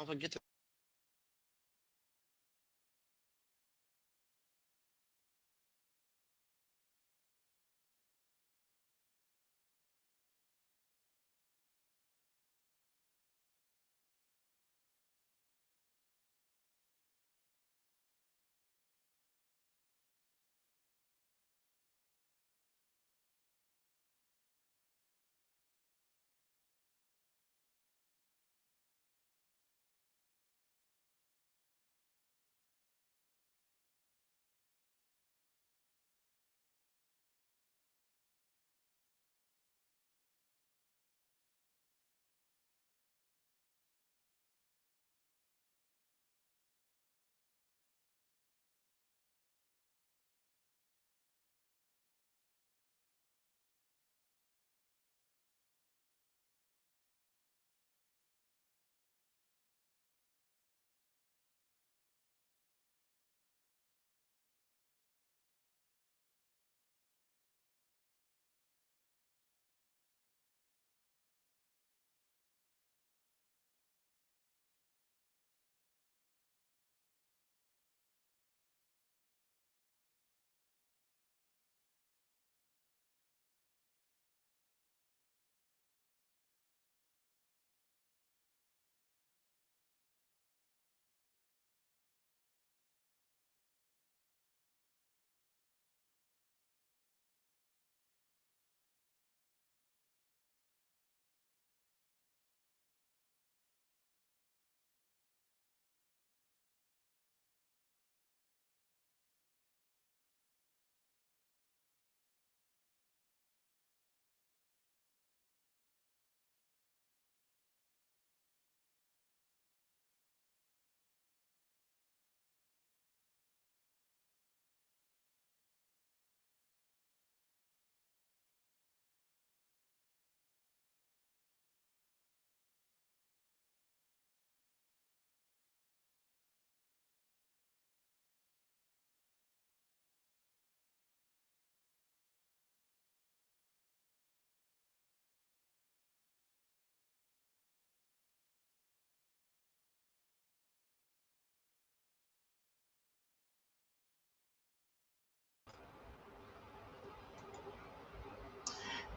Don't forget to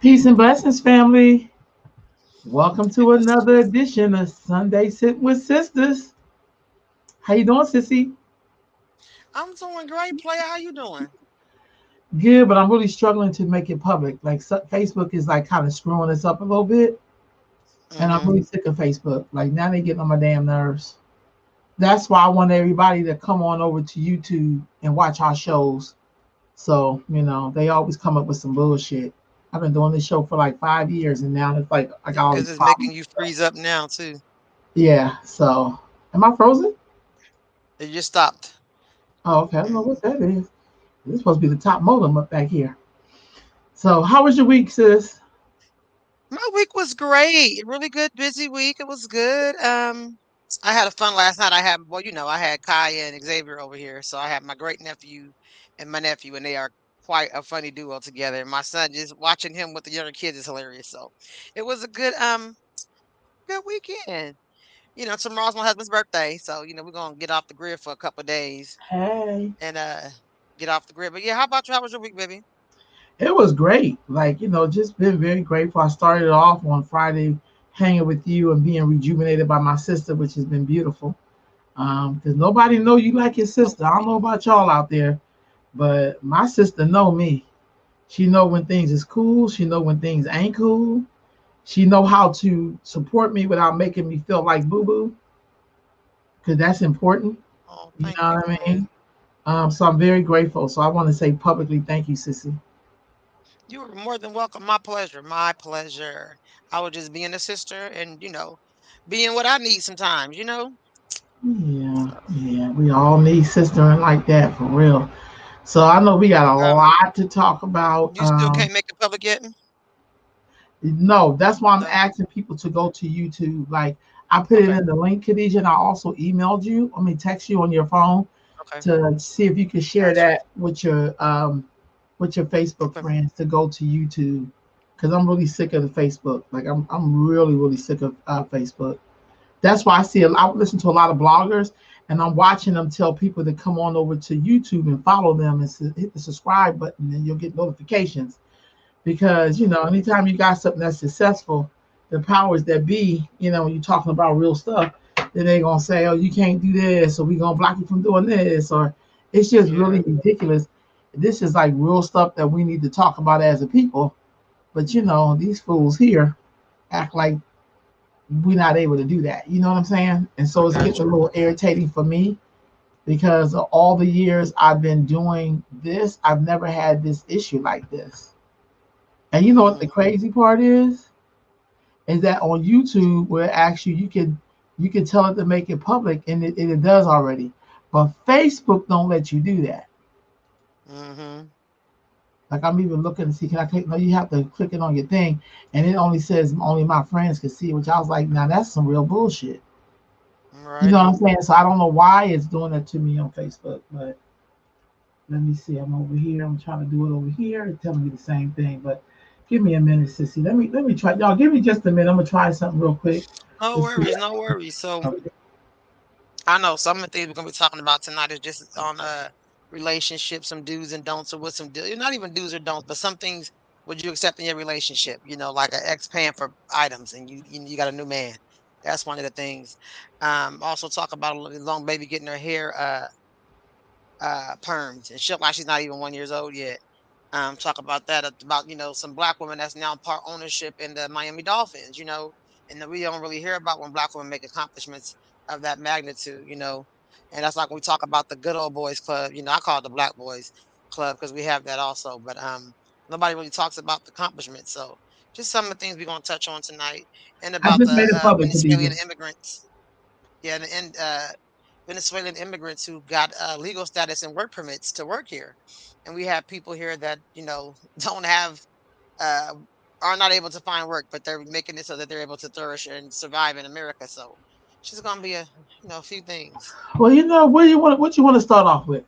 Peace and blessings, family. Welcome to another edition of Sunday Sit with Sisters. How you doing, Sissy? I'm doing great, player. How you doing? Good, but I'm really struggling to make it public. Like Facebook is like kind of screwing us up a little bit, and I'm Mm-hmm. really sick of Facebook. Like now they getting on my damn nerves. That's why I want everybody to come on over to YouTube and watch our shows. So they always come up with some bullshit. I've been doing this show for like 5 years, and now it's like I got all Because these it's problems. making you freeze up now too. Yeah. So, am I frozen? It just stopped. Oh, okay. I don't know Mm. what that is. This is supposed to be the top modem up back here. So, how was your week, sis? My week was great. Really good, busy week. It was good. I had a fun last night. I had Kaya and Xavier over here, so I had my great nephew and my nephew, and they are quite a funny duo together. And my son, just watching him with the younger kids is hilarious. So it was a good weekend. Tomorrow's my husband's birthday, so we're gonna get off the grid for a couple of days Hey, and get off the grid. But yeah, how about you? How was your week, baby? it was great. Like, just been very grateful. I started off on Friday hanging with you and being rejuvenated by my sister, which has been beautiful. Because nobody know you like your sister. I don't know about y'all out there, but my sister know me. She know when things is cool. She know when things ain't cool. She know how to support me without making me feel like boo boo, because that's important. Oh, You thank know you, what I friend. mean? So I'm very grateful. So I want to say publicly, thank you, Sissy. You were more than welcome. My pleasure. My pleasure. I was just being a sister and, being what I need sometimes. Yeah, So, yeah, we all need sistering like that for real. So I know we got a um, lot to talk about. you still can't make it public yet? No, that's why I'm No? asking people to go to YouTube. Like I put it Okay. in the link, Khadijah, and I also emailed you. I mean, text you on your phone Okay. to see if you could share Gotcha. that with your Facebook Okay. friends to go to YouTube. Because I'm really sick of the Facebook. Like I'm really really sick of Facebook. That's why I listen to a lot of bloggers, and I'm watching them tell people to come on over to YouTube and follow them and hit the subscribe button, and you'll get notifications. Because Mhm. anytime you got something that's successful, the powers that be, when you're talking about real stuff, then they're gonna say, "Oh, you can't do this," or "We gonna block you from doing this," or it's just really Yeah. ridiculous. This is like real stuff that we need to talk about as a people. But these fools here act like we're not able to do that. You know what I'm saying? And I so it's got getting a you. little irritating for me because of all the years I've been doing this, I've never had this issue like this. And you know what the Mhm. crazy part is that on YouTube, where actually you can tell it to make it public, and it does already. But Facebook don't let you do that. Mhm. Like I'm even looking to see, can I click? No, you have to click it on your thing, and it only says only my friends can see it, which I was like, now that's some real bullshit. You know Right. what I'm saying? So I don't know why it's doing that to me on Facebook, but let me see. I'm over here. I'm trying to do it over here. It's telling me the same thing, but give me a minute, sissy. Let me try. Y'all, give me just a minute. I'm gonna try something real quick No to see. worries, no worries. So Okay. I know some of the things we're gonna be talking about tonight is just on relationships, some do's and don'ts, or what some do not even do's or don'ts, but some things would you accept in your relationship, like an ex paying for items and you got a new man. That's one of the things. Also talk about a long baby getting her hair permed and shit like she's not even 1 years old yet. Talk about that about some black women that's now part ownership in the Miami Dolphins, and that we don't really hear about when black women make accomplishments of that magnitude, and that's like when we talk about the good old boys club. I call it the black boys club because we have that also, but nobody really talks about the accomplishments. So just some of the things we're gonna touch on tonight, and I about just the made it public, Venezuelan Khadijah. immigrants. Yeah, and Venezuelan immigrants who got legal status and work permits to work here, and we have people here that don't have uh, are not able to find work, but they're making it so that they're able to flourish and survive in America. So it's just gonna be a few things. Well, what you want to start off with?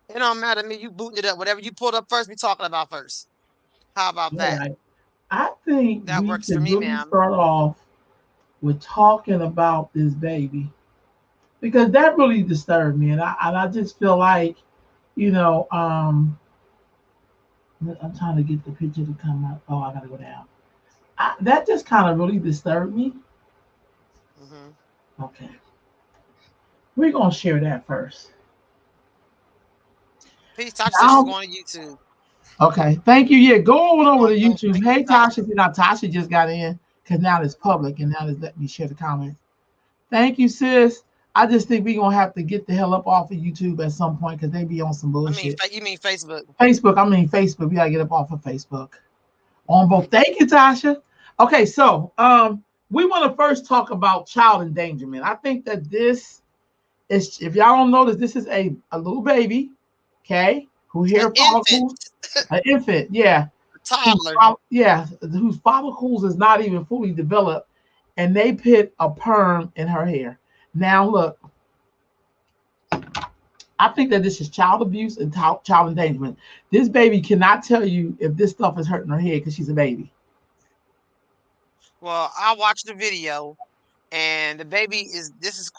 It don't matter to me. You booting it up. Whatever you pulled up first, we talking about first. How about All that? right. I think That we works for should me, really ma'am. start off with talking about this baby because that really disturbed me, and I just feel like, you know, um, I'm trying to get the picture to come up. Oh, I gotta go down. That just kind of really disturbed me. Hmm. Okay, we're gonna share that first. Peace. Tasha says she's Now, going to YouTube. okay, thank you. Yeah, go on over to Welcome. YouTube. Thank you, Hey, Tasha, Tasha. see now Tasha just got in because now it's public and now it's letting me share the comments. Thank you, sis. I just think we're gonna have to get the hell up off of YouTube at some point because they be on some I mean, bullshit. you mean Facebook? Facebook. We gotta get up off of Facebook. On both. Hmm. Thank you, Tasha. Okay, so we want to first talk about child endangerment. I think that this is, if y'all don't notice, this is a little baby, okay, who An hair infant, follicles, an infant, yeah, a toddler. whose follicles is not even fully developed, and they put a perm in her hair. Now look, I think that this is child abuse and child endangerment. This baby cannot tell you if this stuff is hurting her head because she's a baby. Well, I watched the video. And the baby is this is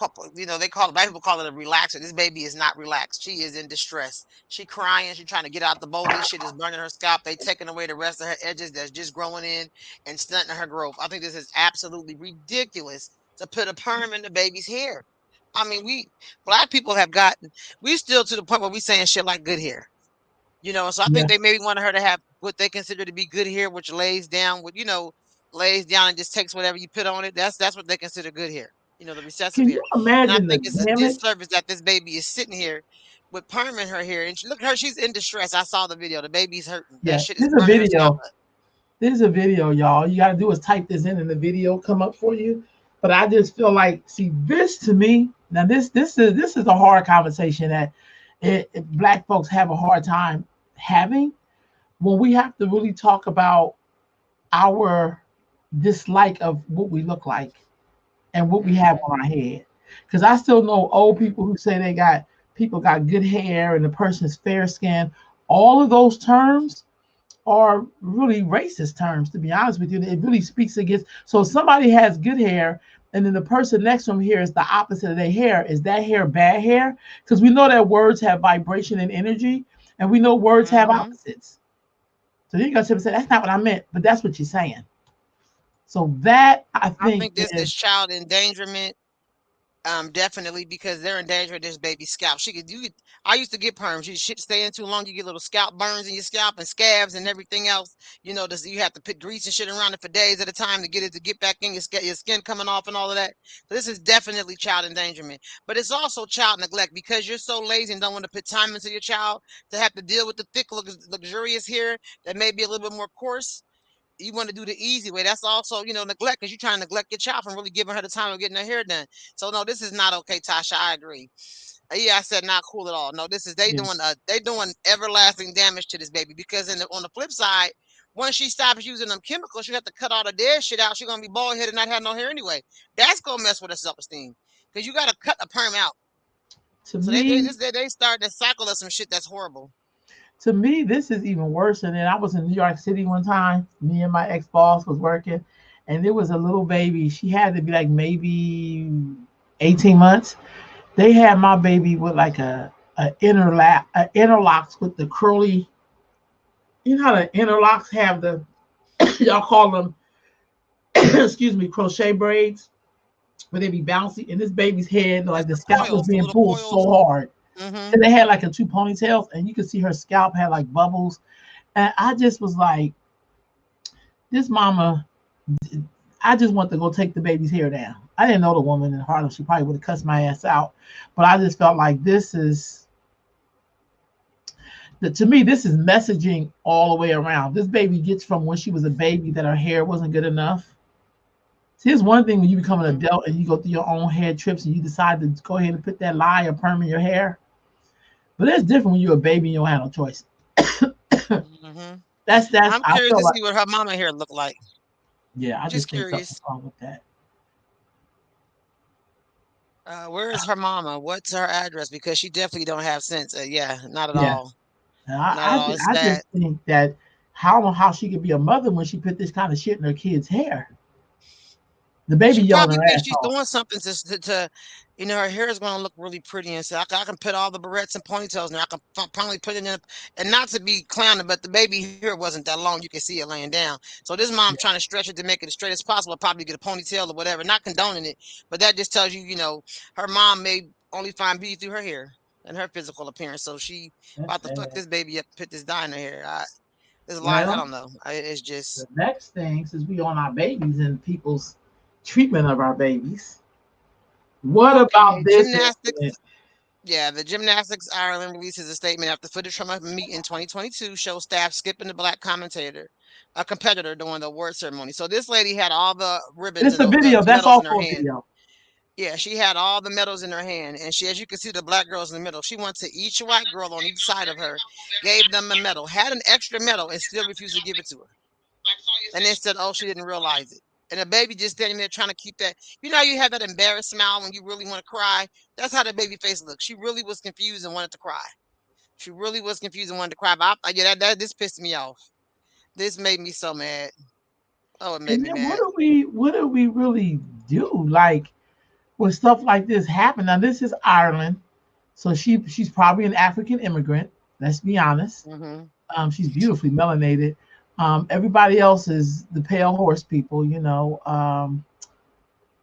they call it black people call it a relaxer. This baby is not relaxed. She is in distress. She crying. She trying to get out the bowl. This shit is burning her scalp. They taking away the rest of her edges that's just growing in and stunting her growth. I think this is absolutely ridiculous to put a perm in the baby's hair. I mean, we black people have gotten we still to the point where we saying shit like good hair. So I think Yeah. they maybe wanted her to have what they consider to be good hair, which lays down with, lays down and just takes whatever you put on it. That's what they consider good hair. The recessive Can you hair. And I imagine the think it's a damage? disservice that this baby is sitting here with perm in her hair. And look at her, she's in distress. I saw the video. The baby's hurting. That Yeah, shit is there's a burning her scalp video. up. There's a video, y'all. You gotta do is type this in, and the video come up for you. But I just feel like, see, this to me now. This is a hard conversation that black folks have a hard time having when we have to really talk about our dislike of what we look like and what we have Hmm. on our head. Because I still know old people who say people got good hair and the person's fair skin. All of those terms are really racist terms, to be honest with you. It really speaks against. So if somebody has good hair and then the person next to them here is the opposite of their hair. Is that hair bad hair? Because we know that words have vibration and energy, and we know words have Mhm. opposites. So then you got to say that's not what I meant, but that's what you're saying. So that I I think think this is is child endangerment. Definitely because they're endangering this baby's scalp. I used to get perms. You shit stay in too long, you get little scalp burns in your scalp and scabs and everything else. You have to put grease and shit around it for days at a time to get it to get back in your skin coming off and all of that. So this is definitely child endangerment, but it's also child neglect because you're so lazy and don't want to put time into your child to have to deal with the thick, luxurious hair that may be a little bit more coarse. You want to do the easy way. That's also, neglect because you're trying to neglect your child from really giving her the time of getting her hair done. So no, this is not okay, Tasha. I agree. Yeah, I said not cool at all. No, this is yeah. they doing everlasting damage to this baby because on the flip side, once she stops using them chemicals, she have to cut all the dead shit out. She's gonna be bald headed and not have no hair anyway. That's gonna mess with her self esteem because you got to cut a perm out. To So they me, this they start the cycle of some shit that's horrible. to me, this is even worse. And then I was in New York City one time. Me and my ex boss was working, and there was a little baby. She had to be like maybe 18 months. They had my baby with like a interlocks with the curly. You know how the interlocks have the y'all call them excuse me crochet braids where they be bouncy, and this baby's head like It's the the scalp was coils, the being little pulled so coils. hard. Mm-hmm. And they had like a two ponytails, and you could see her scalp had like bubbles. And I just was like, this mama, I just want to go take the baby's hair down. I didn't know the woman in Harlem. She probably would have cussed my ass out. But I just felt like to me, this is messaging all the way around. This baby gets from when she was a baby that her hair wasn't good enough. See, it's one thing when you become an Mm-hmm. adult and you go through your own hair trips and you decide to go ahead and put that lie or perm in your hair. But it's different when you're a baby and you don't have no choice. Mm-hmm. That's I'm I curious feel to like see what her mama hair look like. yeah, I Just just think something's curious. wrong with that. Where is her mama? What's her address? Because she definitely don't have sense. Yeah, not at Yeah. all. And Not at all. It's I sad. just think that how she could be a mother when she put this kind of shit in her kid's hair. The baby She yelling probably her thinks ass she's off. doing something her hair is going to look really pretty and say, I can put all the barrettes and ponytails now. I can probably put it in, and not to be clowning, but the baby hair wasn't that long. You can see it laying down. So this mom Yeah, trying to stretch it to make it as straight as possible, probably get a ponytail or whatever. Not condoning it, but that just tells you, her mom may only find beauty through her hair and her physical appearance. So she that's about to fuck sad. this baby up, put this dye in her hair. It's like I Well, don't know. It's the just next thing, since we on our babies and people's treatment of our babies, what okay. about this Gymnastics. incident? Yeah, the Gymnastics Ireland releases a statement after footage from a meet in 2022 shows staff skipping the black a competitor during the award ceremony. So this lady had all the ribbons It's and a video. the That's medals in her also a hand. video. Yeah, she had all the medals in her hand, and as you can see, the black girls in the middle. She went to each white girl on each side of her, gave them a medal, had an extra medal, and still refused to give it to her. And then said, "Oh, she didn't realize it." And the baby just standing there trying to keep that. You know, how you have that embarrassed smile when you really want to cry. That's how the baby face looked. She really was confused and wanted to cry. She really was confused and wanted to cry. But yeah, that this pissed me off. This made me so mad. Oh, it made And me then mad. what do we really do? Like when stuff like this happen. Now this is Ireland, so she's probably an African immigrant. Let's be honest. Hmm. She's beautifully melanated. Everybody else is the pale horse people,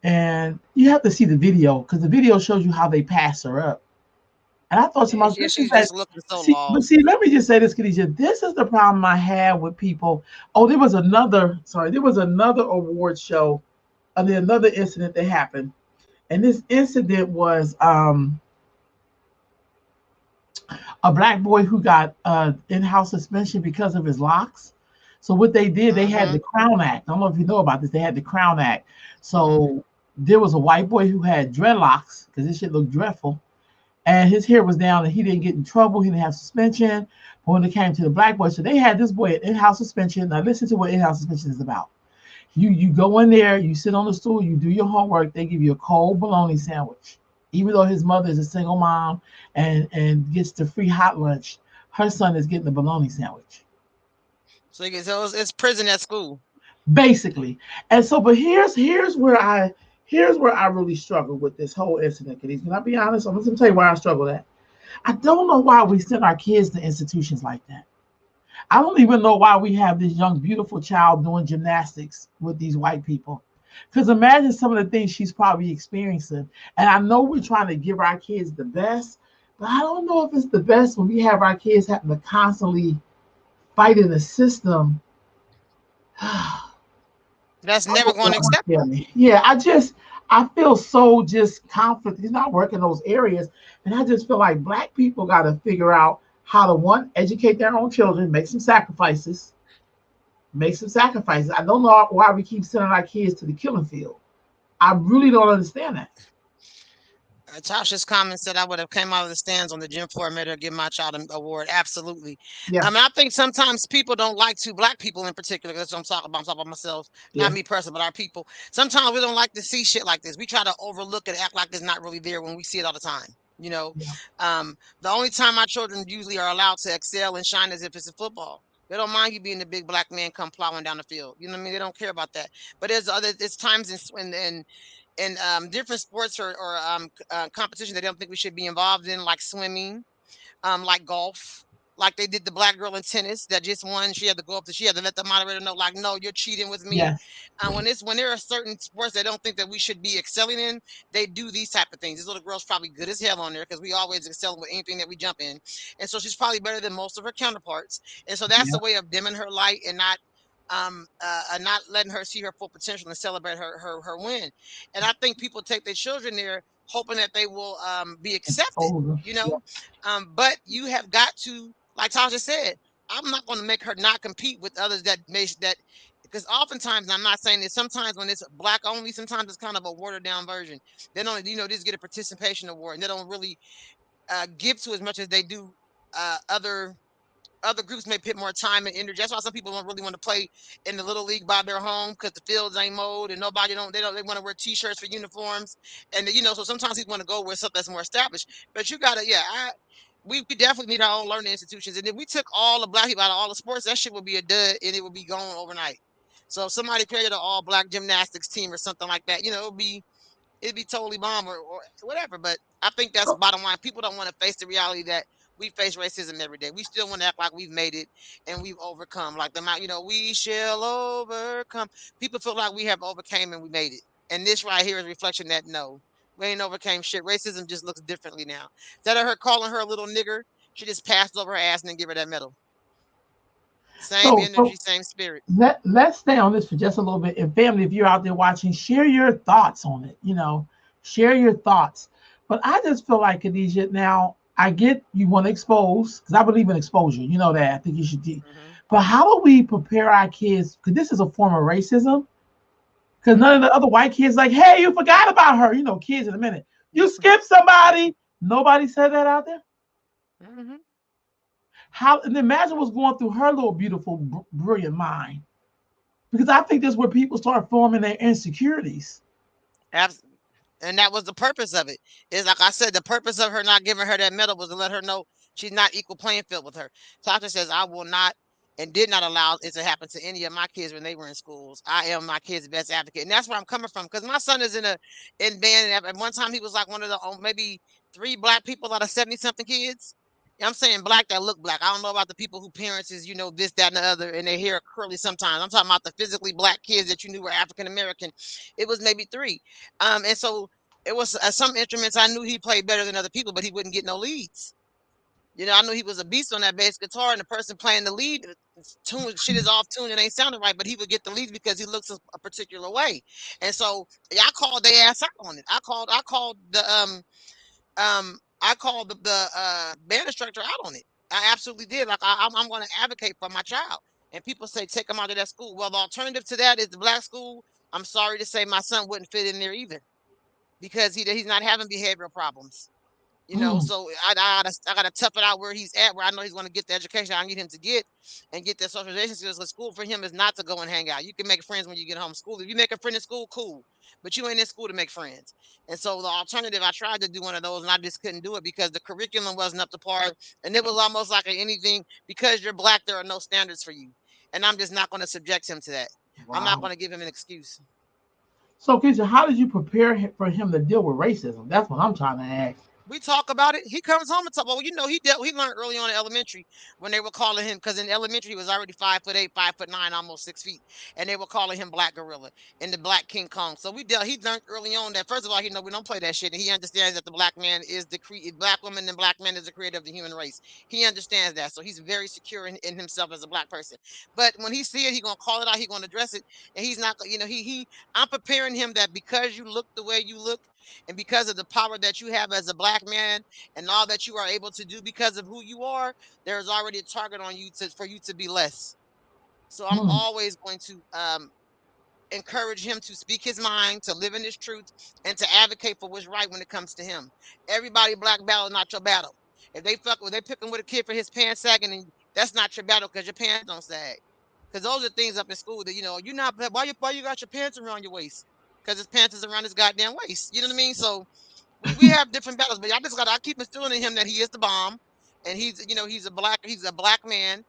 and you have to see the video because the video shows you how they pass her up. And I thought to myself, Yeah, this is she's that. just looking so See, but lost. see, let me just say this, Khadijah. This is the problem I have with people. Oh, there was another award show, another incident that happened. And this incident was a black boy who got in-house suspension because of his locks. So what they did, they had Hmm. the Crown Act. I don't know if you know about this. They had the Crown Act. Hmm. So there was a white boy who had dreadlocks because this shit looked dreadful, and his hair was down, and he didn't get in trouble. He didn't have suspension. But when it came to the black boy, so they had this boy at in-house suspension. Now listen to what in-house suspension is about. You go in there, you sit on the stool, you do your homework. They give you a cold bologna sandwich. Even though his mother is a single mom and gets the free hot lunch, her son is getting the bologna sandwich, So it's prison at school. basically. And so, but here's where I Here's where I really struggle with this whole incident, Khadijah. Can I be honest? I'm gonna tell you why I struggle with that. I don't know why we send our kids to institutions like that. I don't even know why we have this young, beautiful child doing gymnastics with these white people. Because imagine some of the things she's probably experiencing. And I know we're trying to give our kids the best, but I don't know if it's the best when we have our kids having to constantly fight in the system. That's I never don't going to know. accept Yeah, her. yeah, I feel so just conflict. He's not working those areas, and I just feel like black people got to figure out how to one educate their own children, make some sacrifices. I don't know why we keep sending our kids to the killing field. I really don't understand that. Tasha's comment said I would have came out of the stands on the gym floor and made her give my child an award. Absolutely. Yeah, I think sometimes people don't like to, black people in particular, that's what I'm talking about. I'm talking about myself, not yeah, me personally, but our people. Sometimes we don't like to see shit like this. We try to overlook it, act like it's not really there when we see it all the time. You know, yeah. the only time my children usually are allowed to excel and shine is if it's in football. They don't mind you being the big black man come plowing down the field. You know what I mean? They don't care about that. But there's times in different sports or competition they don't think we should be involved in, like swimming, like golf, like they did the black girl in tennis that just won. She had to go up to, she had to let the moderator know, like, no, you're cheating with me. Yes, When there are certain sports they don't think that we should be excelling in, they do these type of things. This little girl's probably good as hell on there because we always excel with anything that we jump in, and so she's probably better than most of her counterparts. And so that's yeah. a way of dimming her light and not letting her see her full potential and celebrate her win. And I think people take their children there hoping that they will be accepted, Over. you Yeah. know. But you have got to, like Tasha said, I'm not going to make her not compete with others that may that because oftentimes, and I'm not saying this, sometimes when it's black only, sometimes it's kind of a watered down version. They don't, just get a participation award and they don't really give to as much as they do other groups may put more time and energy. That's why some people don't really want to play in the little league by their home because the fields ain't mowed and nobody they want to wear t-shirts for uniforms. And so sometimes people want to go where something that's more established. But you gotta, yeah, we definitely need our own learning institutions. And if we took all the black people out of all the sports, that shit would be a dud and it would be gone overnight. So if somebody created an all black gymnastics team or something like that, it'd be totally bomb or whatever. But I think that's So, bottom line. People don't want to face the reality that we face racism every day. We still want to act like we've made it and we've overcome. Like we shall overcome. People feel like we have overcame and we made it. And this right here is a reflection that no, we ain't overcame shit. Racism just looks differently now. Instead of her calling her a little nigger, she just passed over her ass and then give her that medal. Same so energy, same spirit. let's stay on this for just a little bit. And family, if you're out there watching, share your thoughts on it. Share your thoughts. But I just feel like Khadijah. Now I get you want to expose because I believe in exposure. You know that. I think you should do. Hmm. But how do we prepare our kids? Because this is a form of racism. Because none of the other white kids like, hey, you forgot about her. Kids in a minute. You skipped somebody. Nobody said that out there. Hmm. How and imagine what's going through her little beautiful, brilliant mind. Because I think that's where people start forming their insecurities. And that was the purpose of it. Is like I said, the purpose of her not giving her that medal was to let her know she's not equal playing field with her. Tasha says, I will not and did not allow it to happen to any of my kids when they were in schools. I am my kid's best advocate. And that's where I'm coming from. Because my son is in band and at one time he was like one of the maybe three black people out of 70 something kids. I'm saying black that look black. I don't know about the people who parents is, this, that, and the other, and their hair curly sometimes. I'm talking about the physically black kids that you knew were African American. It was maybe three. And so it was some instruments I knew he played better than other people, but he wouldn't get no leads. I knew he was a beast on that bass guitar, and the person playing the lead tune shit is off tune and ain't sounding right, but he would get the leads because he looks a particular way. And so yeah, I called their ass out on it. I called the band instructor out on it. I absolutely did. Like I'm going to advocate for my child. And people say take him out of that school. Well, the alternative to that is the black school. I'm sorry to say my son wouldn't fit in there either because he's not having behavioral problems. Mm, So I gotta tough it out where he's at, where I know he's going to get the education I need him to get and get the socialization skills. The school for him is not to go and hang out. You can make friends when you get home. School, if you make a friend in school, cool, but you ain't in school to make friends. And so the alternative, I tried to do one of those, and I just couldn't do it because the curriculum wasn't up to par, and it was almost like anything because you're black, there are no standards for you, and I'm just not going to subject him to that. I'm not wow. going to give him an excuse. So, Keisha, how did you prepare for him to deal with racism? That's what I'm trying to ask. We talk about it. He comes home and talk. Well, you know, he learned early on in elementary when they were calling him because in elementary he was already 5'8", 5'9", almost 6 feet, and they were calling him Black Gorilla and the Black King Kong. So we dealt. He learned early on that first of all, he know we don't play that shit, and he understands that the black man is black woman and black man is the creator of the human race. He understands that, so he's very secure in himself as a black person. But when he see it, he gonna call it out. He gonna address it, and he's not. You know, he. I'm preparing him that because you look the way you look and because of the power that you have as a black man and all that you are able to do because of who you are, there's already a target on you for you to be less. So I'm Hmm. always going to encourage him to speak his mind, to live in his truth, and to advocate for what's right when it comes to him. Everybody black battle is not your battle. If they fuck with they picking with a kid for his pants sagging, and that's not your battle because your pants don't sag. Because those are things up in school that you're not why you got your pants around your waist? Because his pants is around his goddamn waist. You know what I mean? So we have different battles, but I keep instilling in him that he is the bomb, and he's a black man,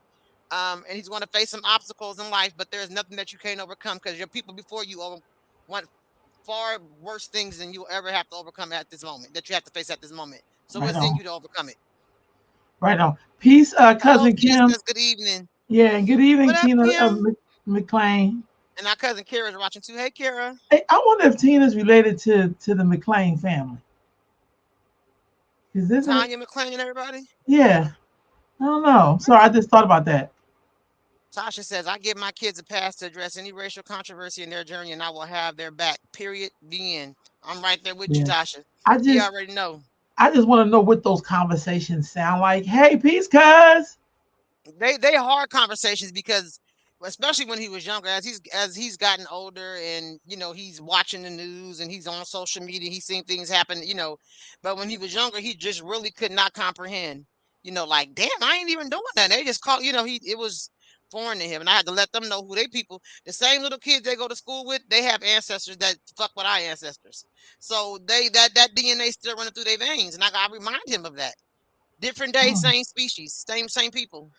and he's going to face some obstacles in life, but there's nothing that you can't overcome because your people before you want far worse things than you'll ever have to overcome at this moment that you have to face at this moment. So Right it's in on. you to overcome it. Right on. Peace, Oh, cousin Ken Kim. says good evening. Yeah, and good evening, What up, Tina Kim? McLean. And our cousin Kara's watching too. Hey, Kara. Hey, I wonder if Tina's related to the McLean family. Is this a Tanya McClain and everybody. yeah? I don't know. Okay. Sorry, I just thought about that. Tasha says, I give my kids a pass to address any racial controversy in their journey and I will have their back. Period. The end. I'm right there with you, Yeah. Tasha. I He just already know. I just want to know what those conversations sound like. Hey, peace, cuz. They hard conversations because especially when he was younger, as he's gotten older and he's watching the news and he's on social media, he's seen things happen. But when he was younger, he just really could not comprehend, like, damn, I ain't even doing that. They just call, he it was foreign to him. And I had to let them know who they people, the same little kids they go to school with, they have ancestors that fuck with our ancestors. So that DNA still running through their veins. And I gotta remind him of that. Different day, Hmm. same species, same people.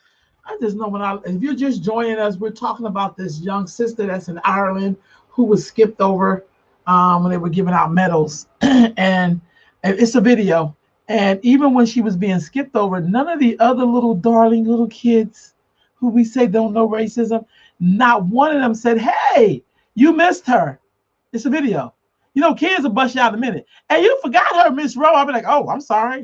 I just know if you're just joining us, we're talking about this young sister that's in Ireland who was skipped over when they were giving out medals, and it's a video. And even when she was being skipped over, none of the other little darling little kids who we say don't know racism, not one of them said, "Hey, you missed her." It's a video. Kids will bust you out in a minute. And you forgot her, Miss Rowe. I'll be like, oh, I'm sorry.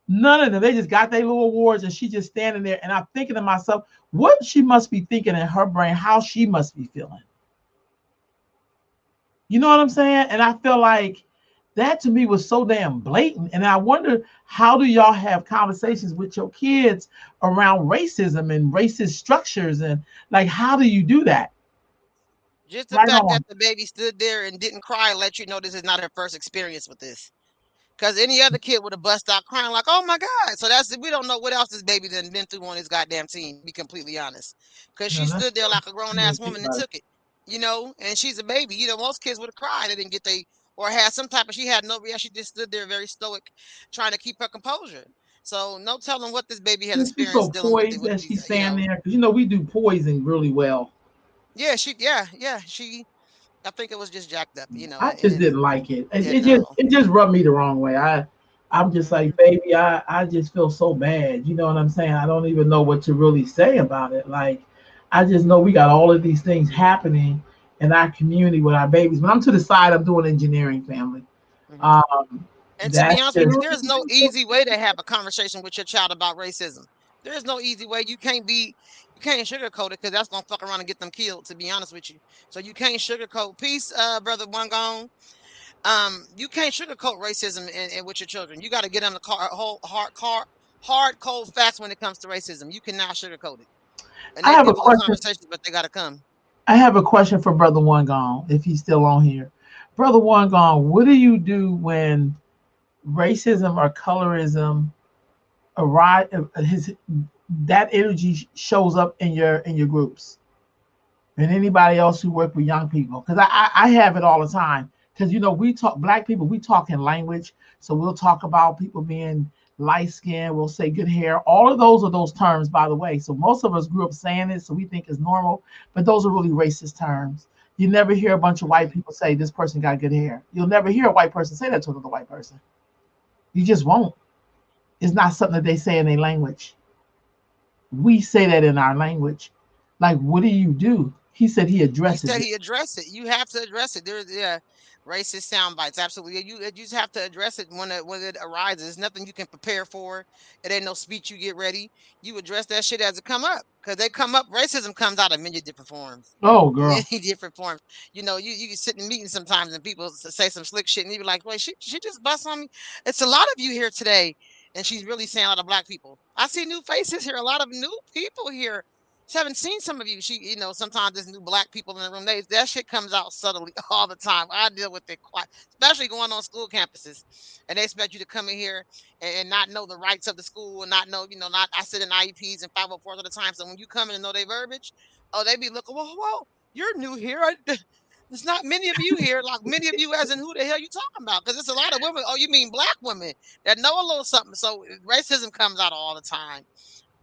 None of them. They just got their little awards and she just standing there. And I'm thinking to myself, what she must be thinking in her brain, how she must be feeling. You know what I'm saying? And I feel like that to me was so damn blatant. And I wonder, how do y'all have conversations with your kids around racism and racist structures? And like, how do you do that? Just the Right fact that on. the baby stood there and didn't cry let you know this is not her first experience with this. Because any other kid would have bust out crying like, "Oh my God!" So we don't know what else this baby done been through on his goddamn team. To be completely honest, because No, she that's stood there true. like a grown You really ass think woman and about it. took it. And she's a baby. Most kids would have cried. They didn't get or had some type of. She had no reaction. She just stood there very stoic, trying to keep her composure. So no telling what this baby has And she's so experienced dealing with it. poised With as these, she's standing there. Because we do poising really well. yeah, yeah. I think it was just jacked up. I just And didn't like it. It, yeah, it just no. it just rubbed me the wrong way. I'm just like, Mhm. baby, I just feel so bad. You know what I'm saying? I don't even know what to really say about it. Like, I just know we got all of these things happening in our community with our babies. When I'm to the side, I'm doing engineering, family. Mhm. Um, And to be that's honest with just you, there's no easy way to have a conversation with your child about racism. There is no easy way. You can't sugarcoat it because that's gonna fuck around and get them killed. To be honest with you, so you can't sugarcoat. Peace, brother One Gone. You can't sugarcoat racism and with your children. You got to get them the hard, cold facts when it comes to racism. You cannot sugarcoat it. And I they're have a difficult question. conversations, but they got to come. I have a question for Brother One Gone, if he's still on here. Brother One Gone, what do you do when racism or colorism arise? His that energy shows up in your groups and anybody else who work with young people, because I have it all the time. Because we talk, black people, we talk in language, so we'll talk about people being light skinned, we'll say good hair. All of those are those terms, by the way. So most of us grew up saying it, so we think it's normal, but those are really racist terms. You never hear a bunch of white Mhm. people say this person got good hair. You'll never hear a white person say that to another white person. You just won't. It's not something that they say in their language. We say that in our language. Like, what do you do? He said he He addresses said it. he addressed it. You have to address it. There's racist sound bites. Absolutely. You just have to address it when it arises. There's nothing you can prepare for. It ain't no speech you get ready. You address that shit as it come up. Cause they come up, racism comes out in many different forms. Oh, girl. Many different forms. You can sit in meetings sometimes and people say some slick shit and you be like, wait, she just bust on me. It's a lot of you here today, and she's really saying a lot of black people. I see new faces here, a lot of new people here. She haven't seen some of you. Sometimes there's new black people in the room. That shit comes out subtly all the time. I deal with it quite, especially going on school campuses, and they expect you to come in here and not know the rights of the school and not know, not I sit in IEPs and 504s all the time. So when you come in and know their verbiage, oh, they be looking, whoa, you're new here. There's not many of you here, like many of you, as in who the hell you talking about? Because it's a lot of women. Oh, you mean black women that know a little something. So racism comes out all the time.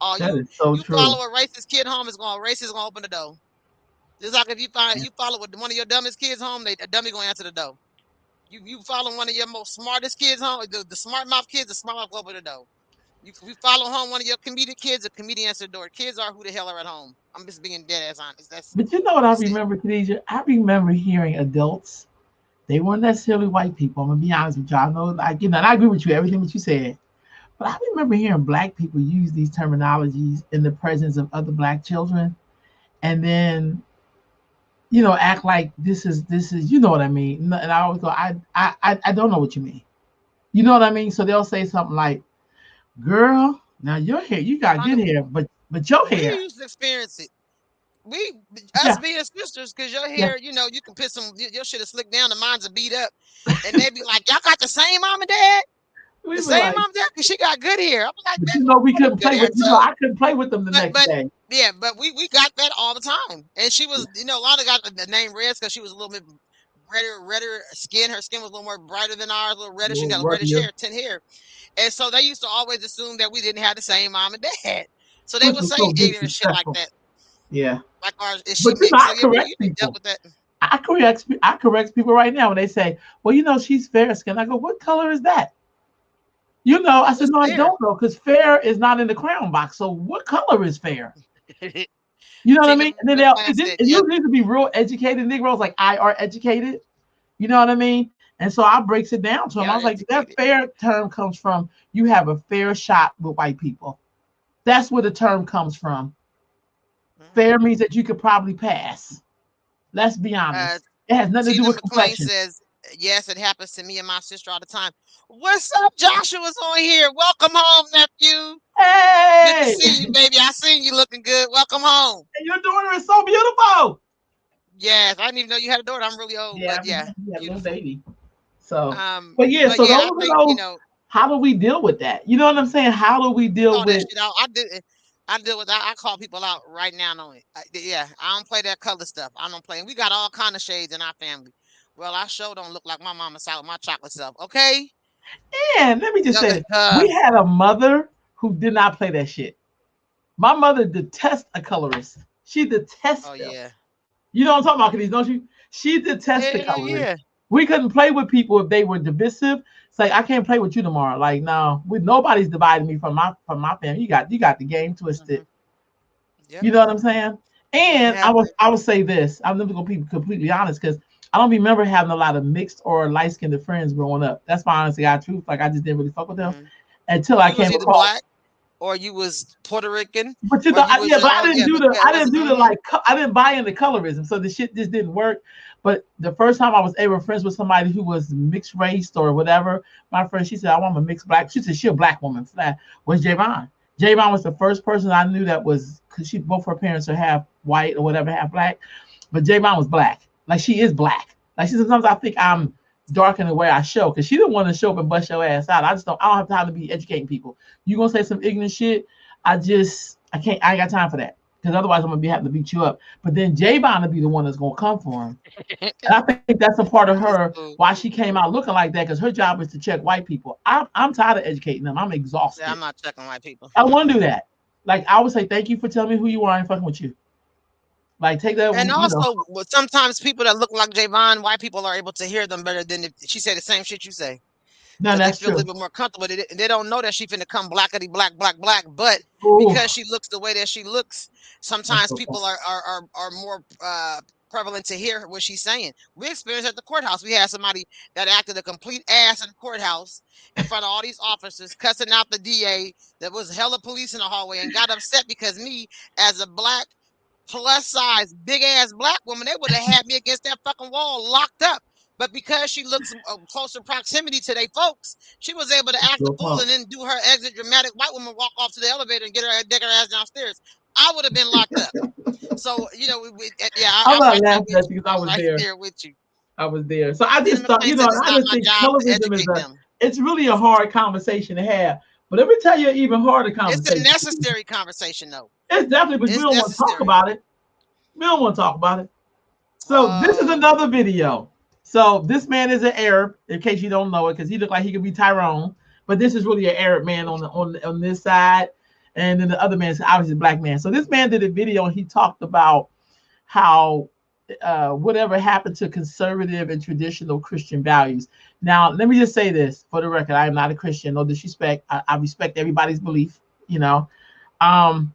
Oh, That you is so you true. follow a racist kid home, racist gonna open the door. Just like if you follow with one of your dumbest kids home, the dummy gonna answer the door. You follow one of your most smartest kids home, the smart mouth kids, the smart mouth will open the door. You follow home one of your comedic kids, the comedian answer the door. Kids are who the hell are at home. I'm just being dead ass honest. But you know what I That's it. remember, Khadijah? I remember hearing adults. They weren't necessarily white people. I'm gonna be honest with you. I know, like, and I agree with you, everything that you said. But I remember hearing black people use these terminologies in the presence of other black children, and then act like this is you know what I mean. And I always go, I don't know what you mean. You know what I mean? So they'll say something like, "Girl, now your hair, you got good Honey, hair, but your we hair, used to experience it. We us yeah, being sisters, cause your yeah." hair, you can put your shit is slicked down, the mine's are beat up, and they be like, y'all got the same mom and dad. We The were same like, mom and dad, cause she got good hair. I'm like, but man, fuck we all them couldn't good play hair. with, So, I couldn't play with them the next but day. yeah, but we got that all the time. And she was, a lot of got the name Reds because she was a little bit redder skin. Her skin was a little more brighter than ours, a little A reddish. She little got reddish ruddier, hair, tint hair. And so they used to always assume that we didn't have the same mom and dad. So they which would was say so ignorant shit like disrespectful. that. Yeah, Like ours, is she but mixed? So I yeah, we correct usually dealt people. with that. I correct people right now when they say, "Well, she's fair skinned." I go, "What color is that?" I said, What's "No, I fair? don't know, because fair is not in the crown box. So what color is fair?" You know what I See, mean? And then the class said, and yep, you need to be real educated Negroes, like I are educated. You know what I mean? And so I breaks it down to we him. I are was like, that educated. fair term comes from you have a fair shot with white people. That's where the term comes from. Mhm. Fair means that you could probably pass. Let's be Uh, honest. It has nothing to do Tina with McLean complexion. says, yes, it happens to me and my sister all the time. What's up? Joshua's on here. Welcome home, nephew. Good to Hey, see you, baby. I seen you looking good. Welcome home. your daughter is so beautiful. Yes, I didn't even know you had a daughter. I'm really old, Yeah, but yeah, you had a little beautiful. baby. So, but yeah, But so yeah, those I are think, those. How do we deal with that? You know what I'm saying? How do we deal call that with? shit out. I deal with. I call people out right now on it. Yeah, I don't play that color stuff. I don't play. And we got all kind of shades in our family. Well, I sure don't look like my mama side with my chocolate self. Okay. And let me just No, say this: we had a mother who did not play that shit. My mother detests a colorist. She detests oh them. yeah. You know what I'm talking about, Khadijah, don't you? She detests the Hell colorist. yeah. We couldn't play with people if they were divisive. It's like I can't play with you tomorrow. Like no, nobody's dividing me from my family. You got the game twisted. Hmm. Yep. You know what I'm saying? It And happened. I would say this. I'm never gonna be completely honest because I don't remember having a lot of mixed or light skinned friends growing up. That's my honest God truth. Like I just didn't really fuck with them Hmm. until I You was came either across. black or you was Puerto Rican But or you was yeah, your but own. Yeah, but yeah, I it didn't wasn't. do the like, I didn't buy into colorism, so the shit just didn't work. But the first time I was ever friends with somebody who was mixed race or whatever, my friend, she said, "I want a mixed black." She said, "She a black woman." That was Javon. Javon was the first person I knew that was because she both her parents are half white or whatever, half black. But Javon was black. Like she is black. Like she sometimes I think I'm dark in the way I show because she didn't want to show up and bust your ass out. I don't have time to be educating people. You gonna say some ignorant shit? I can't. I ain't got time for that because otherwise I'm gonna be having to beat you up. But then Javon will be the one that's gonna come for him. And I think that's a part of That's her cool. why she came out looking like that because her job is to check white people. I'm tired of educating them. I'm Yeah, I'm exhausted. not checking white people. I don't want to do Mm-mm. that. Like I would say, thank you for telling me who you are. I ain't fucking with you. Like take that, And you know. also, sometimes people that look like Javon, white people are able to hear them better than if she say the same shit you say. No, Because they that's feel a true. little bit more comfortable. They don't know that she finna come blackety black, black, black. But Ooh, because she looks the way that she looks, that's sometimes so tough. people are more prevalent to hear what she's saying. We experienced at the courthouse. We had somebody that acted a complete ass in the courthouse in front of all these officers, cussing out the DA. That was hella police in the hallway and got upset because me, as a black plus size, big ass black woman, they would have had me against that fucking wall locked up. But because she looks closer proximity to their folks, she was able to act the Real fool talk. and then do her exit dramatic white woman walk off to the elevator and get her ass downstairs. I would have been locked up. So, yeah, I'm I'm not right there laughing with at you. you because I I'm was right there. there with you. I was there. So I Tina just thought, McClain said it's I not just my think job to colorism is educate them. it's really a hard conversation to have. But let me tell you an even harder It's a conversation. necessary conversation, though. It's definitely, but we It's don't want to talk necessary. about it. We don't want to talk about it. So this is Oh, another video. So this man is an Arab, in case you don't know it, because he looked like he could be Tyrone. But this is really an Arab man on this side, and then the other man is obviously a black man. So this man did a video and he talked about how whatever happened to conservative and traditional Christian values. Now, let me just say this for the record: I am not a Christian. No disrespect. I respect everybody's belief. You know, um,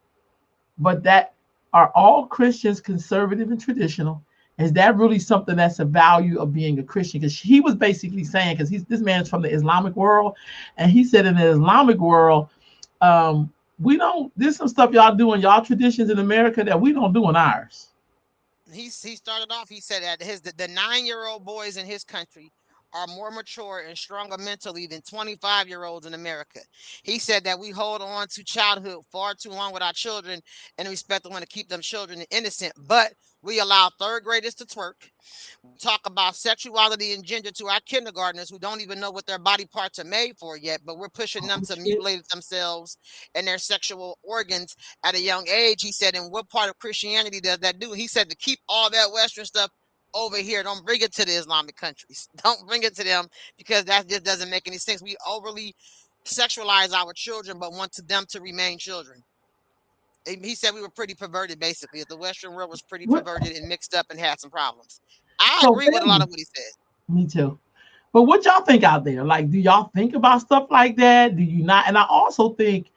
but that are all Christians conservative and traditional? Is that really something that's a value of being a Christian? Because he was basically saying, because he's this man is from the Islamic world, and he said in the Islamic world, we don't. There's some stuff y'all do in y'all traditions in America that we don't do in ours. he started off. He said that the 9-year-old boys in his country are more mature and stronger mentally than 25-year-olds in America. He said that we hold on to childhood far too long with our children and respect want to keep them children innocent, but we allow third graders to twerk. We talk about sexuality and gender to our kindergartners who don't even know what their body parts are made for yet, but we're pushing them Oh to shit! mutilate themselves and their sexual organs at a young age. He said, and what part of Christianity does that do? He said to keep all that Western stuff over here. Don't bring it to the Islamic countries. Don't bring it to them because that just doesn't make any sense. We overly sexualize our children, but want them to remain children. He said we were pretty perverted, basically. That the Western world was pretty What? perverted and mixed up and had some problems. I So agree with tell a lot me. of what he said. Me too. But what y'all think out there? Like, do y'all think about stuff like that? Do you not? And I also think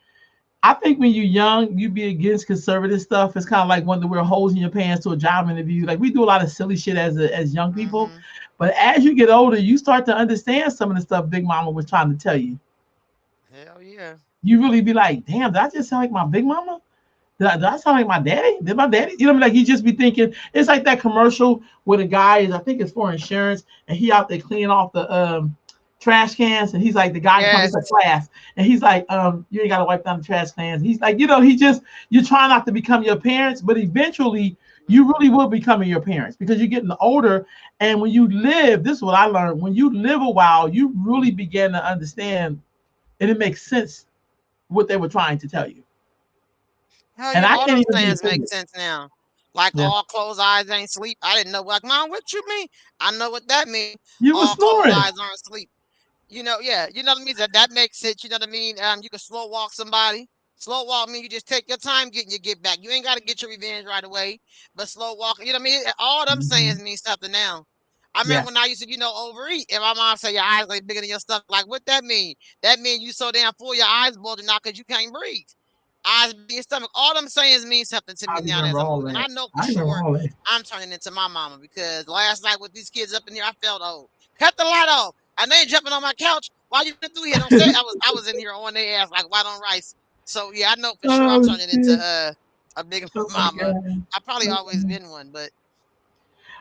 when you're young, you be against conservative stuff. It's kind of like wanting to wear holes in your pants to a job interview. Like we do a lot of silly shit as young people, Hmm. but as you get older, you start to understand some of the stuff Big Mama was trying to tell you. Hell yeah. You really be like, damn, did I just sound like my Big Mama? Did I sound like my daddy? Did my daddy? You know what I mean? Like you just be thinking it's like that commercial where the guy is, I think it's for insurance, and he out there cleaning off the trash cans, and he's like the guy coming to Yes. class, and he's like, you ain't gotta wipe down the trash cans. He's like, he just you try not to become your parents, but eventually you Hmm. really will becoming your parents because you're getting older. And when you live, this is what I learned. When you live a while, you really begin to understand, and it makes sense what they were trying to tell you. Hell And yeah. I All can't them even be sayings make offended. sense now. Like Yeah. all closed eyes ain't sleep. I didn't know. Like, Mom, what you mean? I know what that means. You were All closed snoring. eyes aren't sleep. Yeah, you know what I mean? That makes sense. You know what I mean? You can slow walk somebody. Slow walk mean you just take your time getting your get back. You ain't got to get your revenge right away. But slow walk, you know what I mean? All them Mhm. sayings mean something now. I remember when Yes. I used to, overeat, and my mom said your eyes like bigger than your stomach. Like, what that mean? That mean you so damn full, your eyes bulging out because you can't breathe. Eyes big in your stomach. All them sayings mean something to I me now remember as I'm all older. And I that. know for I remember sure all that. I'm turning into my mama because last night with these kids up in here, I felt old. Cut the light off. I know you're jumping on my couch. Why you been through here? Don't say I was in here on their ass like white on rice. So yeah, I know for sure I'm Oh turning into shit. a big Oh my mama. god. I probably always Oh. been one, but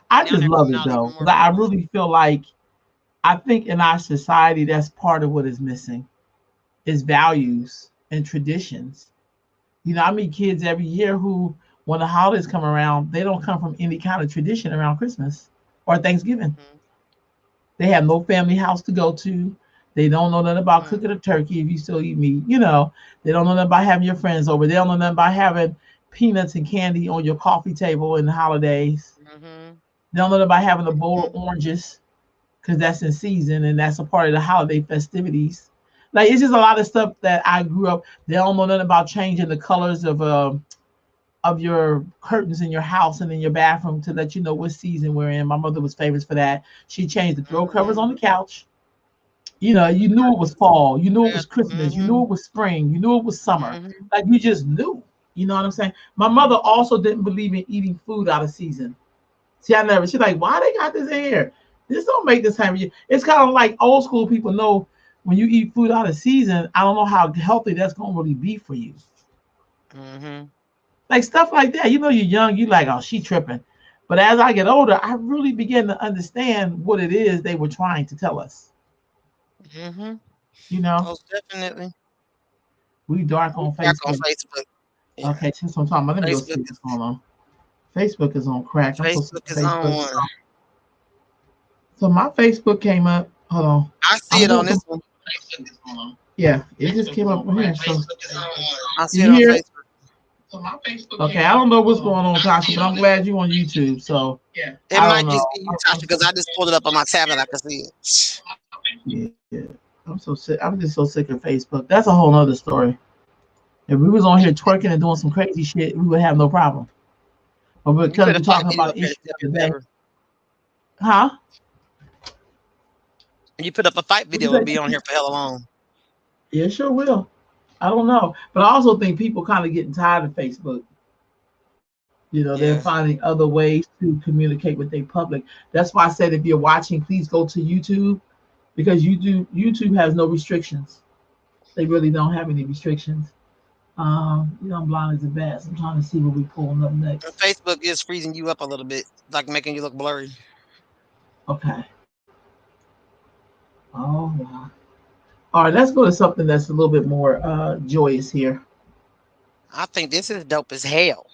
I now just they're love coming it out even though. more 'Cause I prevalent. really feel like I think in our society that's part of what is missing is values and traditions. I meet kids every year who, when the holidays come around, they don't come from any kind of tradition around Christmas or Thanksgiving. Hmm. They have no family house to go to. They don't know nothing about Hmm. cooking a turkey if you still eat meat. They don't know nothing about having your friends over. They don't know nothing about having peanuts and candy on your coffee table in the holidays. Hmm. They don't know nothing about having a bowl Hmm. of oranges because that's in season and that's a part of the holiday festivities. Like it's just a lot of stuff that I grew up. They don't know nothing about changing the colors of of your curtains in your house and in your bathroom to let you know what season we're in. My mother was famous for that. She changed the throw covers Mhm. on the couch. You know, you knew it was fall, you knew it was Christmas, you knew Mhm. it was spring, you knew it was summer. Mhm. Like you just knew. You know what I'm saying? My mother also didn't believe in eating food out of season. See, I never. She's like, why they got this in here? This don't make this time of year. It's kind of like old school people know when you eat food out of season. I don't know how healthy that's gonna really be for you. Mhm. Like stuff like that. You know, you're young. You like, oh, she tripping. But as I get older, I really begin to understand what it is they were trying to tell us. Mhm. You know, Most definitely. we dark We on back on Facebook. Facebook. Yeah. Okay, since I'm talking about, let me go Facebook see is what's going on. Facebook is on crack. I'm so sick Facebook of is on Facebook. one. So my Facebook came up. Hold on. I see I'm it doing on some. this one. Yeah, it just came up on here. So I did see it you on hear it? Facebook. Okay, I don't know what's going on, Tasha, but I'm glad you on YouTube. So It I don't might know. just be you, Tasha, because I just pulled it up on my tablet. I can see it. Yeah, I'm so sick. I'm just so sick of Facebook. That's a whole nother story. If we was on here twerking and doing some crazy shit, we would have no problem. But You because put we're a fight talking video about up an here issue to tell the me other day, whatever. huh? You put up a fight What you video, it'll say? be on here for hella long. Yeah, sure will. I don't know, but I also think people kind of getting tired of Facebook. You know, they're Yeah. finding other ways to communicate with their public. That's why I said if you're watching, please go to YouTube because YouTube has no restrictions. They really don't have any restrictions. You know, I'm blind as a bat. So I'm trying to see what we pulling up And next. Facebook is freezing you up a little bit, like making you look blurry. Okay. Oh wow. All right, let's go to something that's a little bit more joyous here. I think this is dope as hell.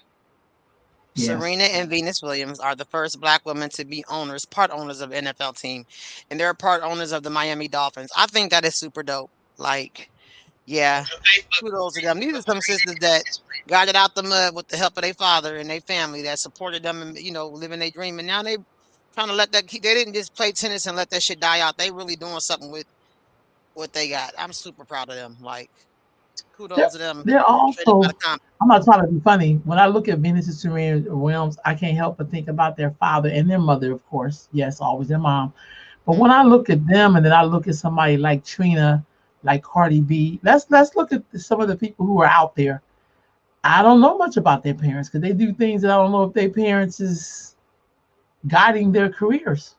Yes. Serena and Venus Williams are the first black women to be owners, part owners of NFL team, and they're part owners of the Miami Dolphins. I think that is super dope. Like, yeah, kudos to them. These are some sisters that got it out the mud with the help of their father and their family that supported them and living their dream. And now they trying to let that. They didn't just play tennis and let that shit die out. They really doing something with what they got. I'm super proud of them. Like, kudos They're, to them. they're Straight up out also, of Compton. I'm not trying to be funny. When I look at Venus and Serena Williams, I can't help but think about their father and their mother, of course. Yes, always their mom. But when I Mhm. look at them and then I look at somebody like Trina, like Cardi B, let's look at some of the people who are out there. I don't know much about their parents because they do things that I don't know if their parents is guiding their careers.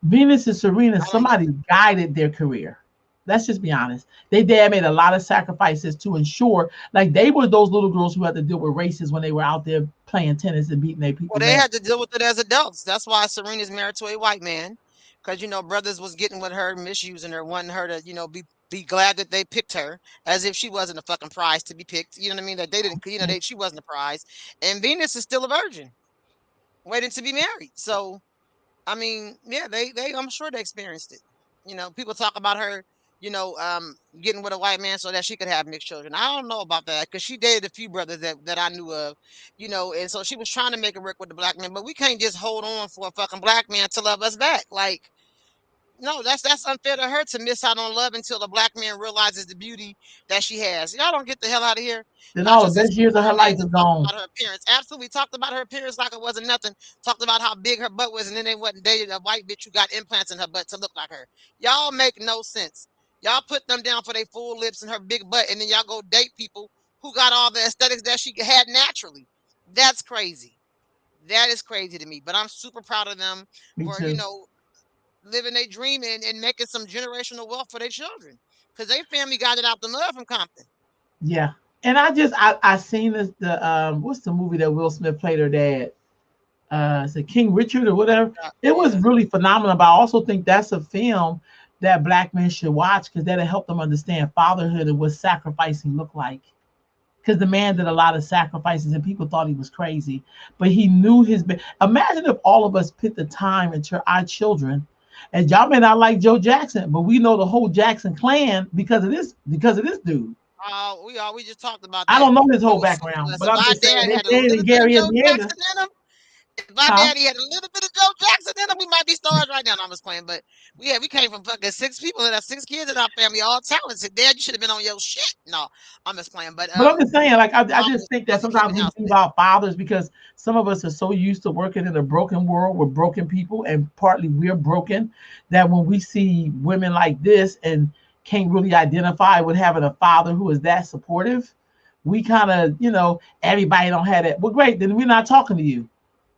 Venus and Serena, I don't somebody guided their career. Let's just be honest. They dad made a lot of sacrifices to ensure, like they were those little girls who had to deal with races when they were out there playing tennis and beating their Well, people's they ass. had to deal with it as adults. That's why Serena's married to a white man, because brothers was getting with her, misusing her, wanting her to, be glad that they picked her, as if she wasn't a fucking prize to be picked. You know what I mean? That they didn't, she wasn't a prize. And Venus is still a virgin, waiting to be married. So I mean, yeah, I'm sure they experienced it. People talk about her, getting with a white man so that she could have mixed children. I don't know about that because she dated a few brothers that I knew of, and so she was trying to make it work with the black man. But we can't just hold on for a fucking black man to love us back. Like, no, that's unfair to her to miss out on love until the black man realizes the beauty that she has. Y'all don't get the hell out of here. Then all Tasha the says best years of her her name life is and talked gone. about her appearance. Absolutely talked about her appearance like it wasn't nothing. Talked about how big her butt was, and then they wasn't dating a white bitch who got implants in her butt to look like her. Y'all make no sense. Y'all put them down for their full lips and her big butt, and then y'all go date people who got all the aesthetics that she had naturally. That's crazy. That is crazy to me. But I'm super proud of them Me for, too. living their dream and making some generational wealth for their children. Because their family got it out the mud from Compton. Yeah. And I seen this the what's the movie that Will Smith played her dad? Is it King Richard or I whatever? forgot. It was Yeah. really phenomenal. But I also think that's a film that black men should watch because that'll help them understand fatherhood and what sacrificing look like. Because the man did a lot of sacrifices and people thought he was crazy, but he knew his. Imagine if all of us put the time into our children. And y'all may not like Joe Jackson, but we know the whole Jackson clan because of this dude. We just talked about I that. don't know his whole Joe, background, but listen, I'm my just saying dad they had a said in little bit of Gary, Joe Indiana. Jackson in him, If my Huh? daddy had a little bit of Joe Jackson in him, we might be stars right now. No, I'm just playing, but we came from fucking 6 people and have 6 kids in our family, all talented. Dad, you should have been on your shit. No, I'm just playing, but But I'm just saying, like, I mom just think that wasn't sometimes keeping we house leave then. out fathers because some of us are so used to working in a broken world with broken people, and partly we're broken, that when we see women like this and can't really identify with having a father who is that supportive, we kind of, everybody don't have that. Well, great, then we're not talking to you.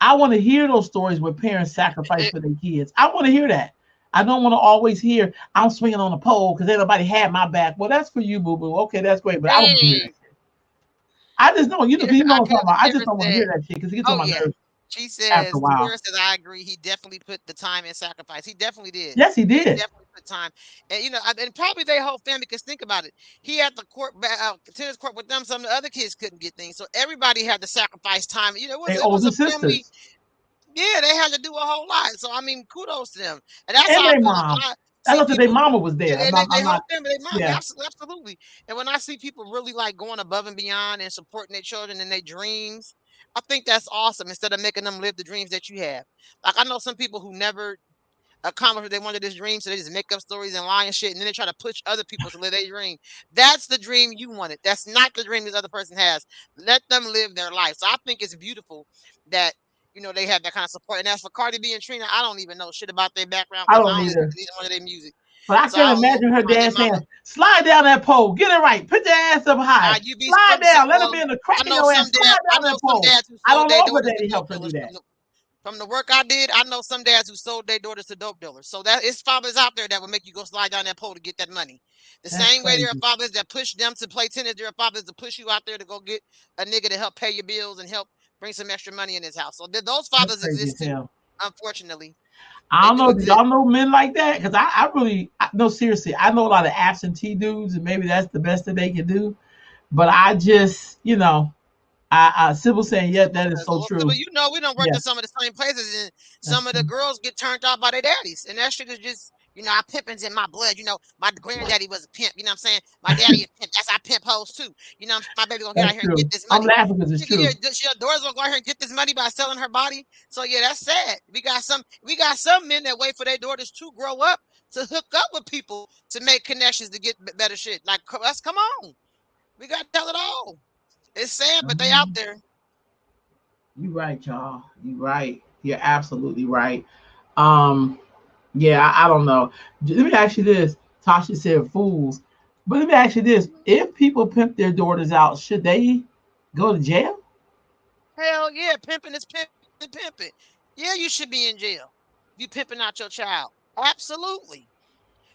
I want to hear those stories where parents sacrifice It, for their kids. I want to hear that. I don't want to always hear I'm swinging on a pole because ain't nobody had my back. Well, that's for you, boo boo. Okay, that's great, but I don't want to hear that. mm, I just know, you know I what I'm could. talking about. I just Kara don't want to said, hear that shit because it gets on "Oh my yeah." nerves She after a says, while. Kara says, "I agree. He definitely put the time and sacrifice. He definitely did. Yes, he He did. definitely put time, and and probably their whole family. Because think about it, he had the tennis court with them. Some of the other kids couldn't get things, so everybody had to sacrifice time. They It was older a family. sisters Yeah, they had to do a whole lot. So I mean, kudos to them, and that's and how I their feel like when mom. I I see thought that their people. mama was Yeah, there. they I'm whole not. family, they mom, Yeah, absolutely. And when I see people really like going above and beyond and supporting their children and their dreams, I think that's awesome. Instead of making them live the dreams that you have. Like I know some people who never accomplish what they wanted this dream, so they just make up stories and lie and shit, and then they try to push other people to live their dream. That's the dream you wanted. That's not the dream this other person has. Let them live their life. So I think it's beautiful that they have that kind of support. And as for Cardi B and Trina, I don't even know shit about their background I because don't I don't listen either. to either one of their music. But I So I can't don't know imagine her behind their dad saying, mama. "Slide down that pole, get it right, put your ass up high, You be slide down, let it be well. in the I crack in know your some ass, dad. slide I down know that some pole." dads who I sold don't their know if her daughters to daddy dope helped her do dealers that. from the work I did. I know some dads who sold their daughters to dope dealers. So that it's fathers out there that will make you go slide down that pole to get that money. The That's same way there are crazy. fathers that push them to play tennis, there are fathers to push you out there to go get a nigga to help pay your bills and help bring some extra money in his house. So those That's fathers crazy as exist too. hell. Unfortunately, I they don't do know. Do exist. y'all know men like that? Because I really, no, seriously, I know a lot of absentee dudes, and maybe that's the best that they can do. But I just, Sybil saying, "Yep, Sybil that is says, so "Well, Sybil, true." we don't work Yeah, in some of the same places, and that's some of the true. girls get turned off by their daddies, and that shit is just, our pimping's in my blood. My granddaddy was a pimp. You know what I'm saying? My daddy a pimp. That's our pimp hoes too. My baby gonna get That's out here and get true. this I'm money. laughing because it's Nigga, yeah, true. your daughters gonna go out here and get this money by selling her body. So yeah, that's sad. We got some men that wait for their daughters to grow up to hook up with people to make connections to get better shit. Like, let's come on. We got to tell it all. It's sad, but they out Mhm. there. You right, y'all. You right. You're absolutely right. Um, yeah, I don't know. Let me ask you this. Tasha said fools. But let me ask you this. If people pimp their daughters out, should they go to jail? Hell yeah, pimping is pimping. Yeah, you should be in jail. You pimping out your child. Absolutely.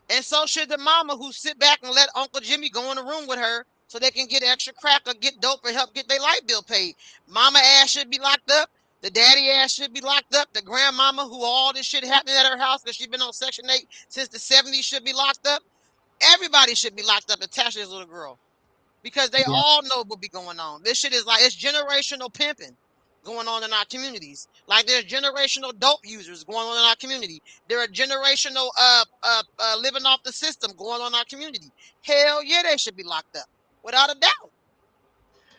And so should the mama who sit back and let Uncle Jimmy go in the room with her so they can get extra crack or get dope or help get their light bill paid. Mama ass should be locked up. The daddy ass should be locked up. The grandmama who all this shit happening at her house because she's been on Section 8 since the 70s should be locked up. Everybody should be locked up attached to this little girl because they Yeah. all know what be going on. This shit is like it's generational pimping going on in our communities. Like there's generational dope users going on in our community. There are generational living off the system going on in our community. Hell yeah, they should be locked up without a doubt,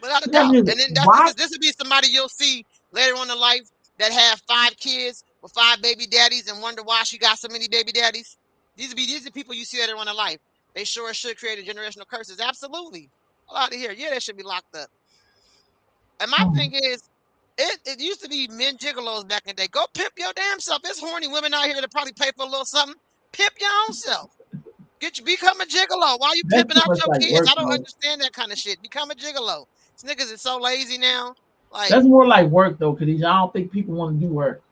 without a That doubt. means And then why this would be somebody you'll see later on in life that have 5 kids with 5 baby daddies and wonder why she got so many baby daddies. These are people you see later on in life. They sure should create a generational curses. Absolutely. A lot of here. Yeah, they should be locked up. And my hmm, thing is, it used to be men gigolos back in the day. Go pimp your damn self. There's horny women out here that probably pay for a little something. Pimp your own self. Become a gigolo. Why are you that's pimping too out much your like kids? work I don't though. understand that kind of shit. Become a gigolo. These niggas is so lazy now. Like, That's more like work though, Khadijah. I don't think people want to do work.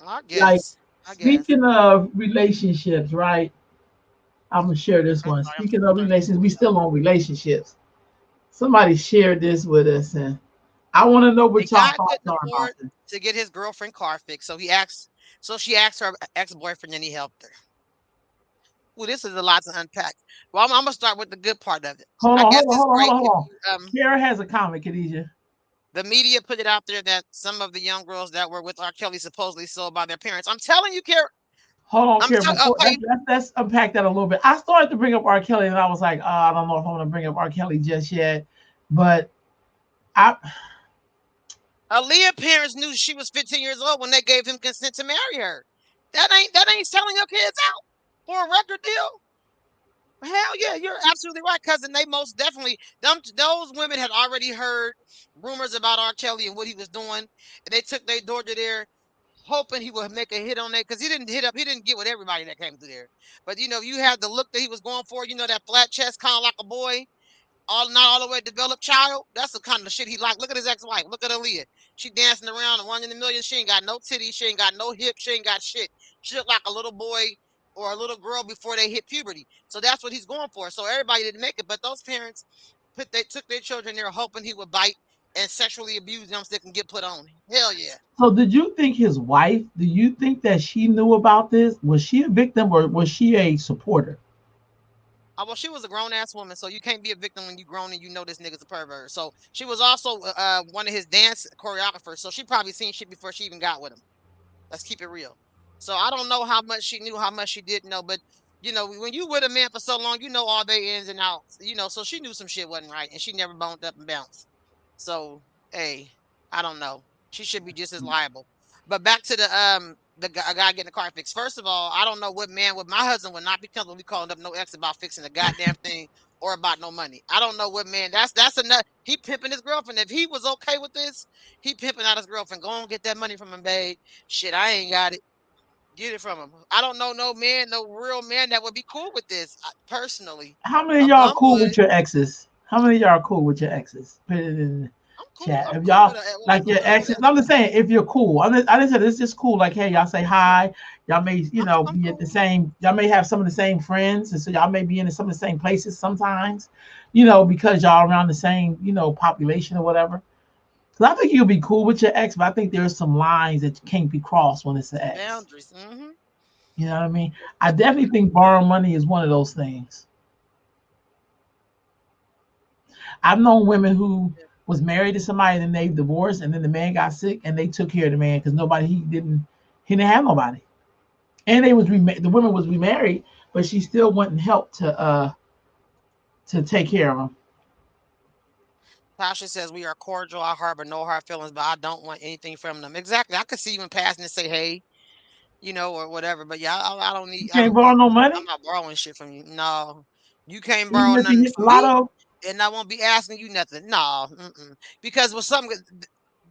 I Like guess. I guess. speaking of relationships, right? I'm gonna share this I'm one. sorry. I'm Speaking of turning relations, this we TV off. still on relationships. Somebody shared this with us, and I want to know A what y'all guy thoughts couldn't are about afford this. to get his girlfriend car fixed, so she asked her ex-boyfriend and he helped her. Well, this is a lot to unpack. Well, I'm gonna start with the good part of it. Hold I on, guess hold on, it's hold on, hold great on, if hold on. you Kara has a comment, Khadijah. the media put it out there that some of the young girls that were with R. Kelly supposedly sold by their parents. I'm telling you, Kara. Hold on, I'm Kara. telling. Before Okay, let's unpack that a little bit. I started to bring up R. Kelly, and I was like, I don't know if I want to bring up R. Kelly just yet, but I Aaliyah parents knew she was 15 years old when they gave him consent to marry her. That ain't selling your kids out for a record deal. Hell yeah, you're absolutely right, cousin. They most definitely those women had already heard rumors about R. Kelly and what he was doing, and they took their daughter there, hoping he would make a hit on that because he didn't get with everybody that came through there. But you had the look that he was going for, that flat chest, kind of like a boy, all not all the way developed child. That's the kind of shit he like. Look at his ex-wife. Look at Aaliyah. She dancing around and one in a million. She ain't got no titties. She ain't got no hips. She ain't got shit. She look like a little boy or a little girl before they hit puberty. So that's what he's going for. So everybody didn't make it, but those parents they took their children there hoping he would bite and sexually abuse them so they can get put on. Hell yeah. So did you think his wife? Do you think that she knew about this? Was she a victim or was she a supporter? Well, she was a grown ass woman, so you can't be a victim when you grown and you know this nigga's a pervert. So she was also one of his dance choreographers. So she probably seen shit before she even got with him. Let's keep it real. So I don't know how much she knew, how much she didn't know, but when you with a man for so long, you know all their ins and outs. So she knew some shit wasn't right, and she never boned up and bounced. So hey, I don't know. She should be just as liable. But back to the guy getting the car fixed. First of all, I don't know what man with my husband would not be comfortable calling up no ex about fixing a goddamn thing or about no money. I don't know what man that's enough. He pimping his girlfriend. If he was okay with this, he pimping out his girlfriend. Go and get that money from him, babe. Shit, I ain't got it. Get it from him. I don't know no man, no real man that would be cool with this. Personally, How many of a y'all are bum cool would. with your exes? How many of y'all are cool with your exes? Put it in the I'm cool. chat. I'm If cool y'all with like your with exes, I'm just saying if you're cool. I just said it's just cool. Like, hey, y'all say yeah. hi. Y'all may, I'm be at the cool. same. Y'all may have some of the same friends, and so y'all may be in some of the same places sometimes. Because y'all around the same, population or whatever. Because I think you'll be cool with your ex, but I think there's some lines that can't be crossed when it's an ex. Boundaries. Mm-hmm. You know what I mean? Most I definitely. definitely think borrowing money is one of those things. I've known women who Yeah. was married to somebody and then they divorced and then the man got sick and they took care of the man because he didn't have nobody. And the woman was remarried, but she still wouldn't help to take care of him. Tasha says we are cordial. I harbor no hard feelings, but I don't want anything from them. Exactly. I could see you in passing and say, hey, or whatever. But yeah, I don't You need. can't borrow no I'm money, not borrowing shit from you. No, you can't borrow even if he nothing hit the from me, lotto. and I won't be asking you nothing. No, because with some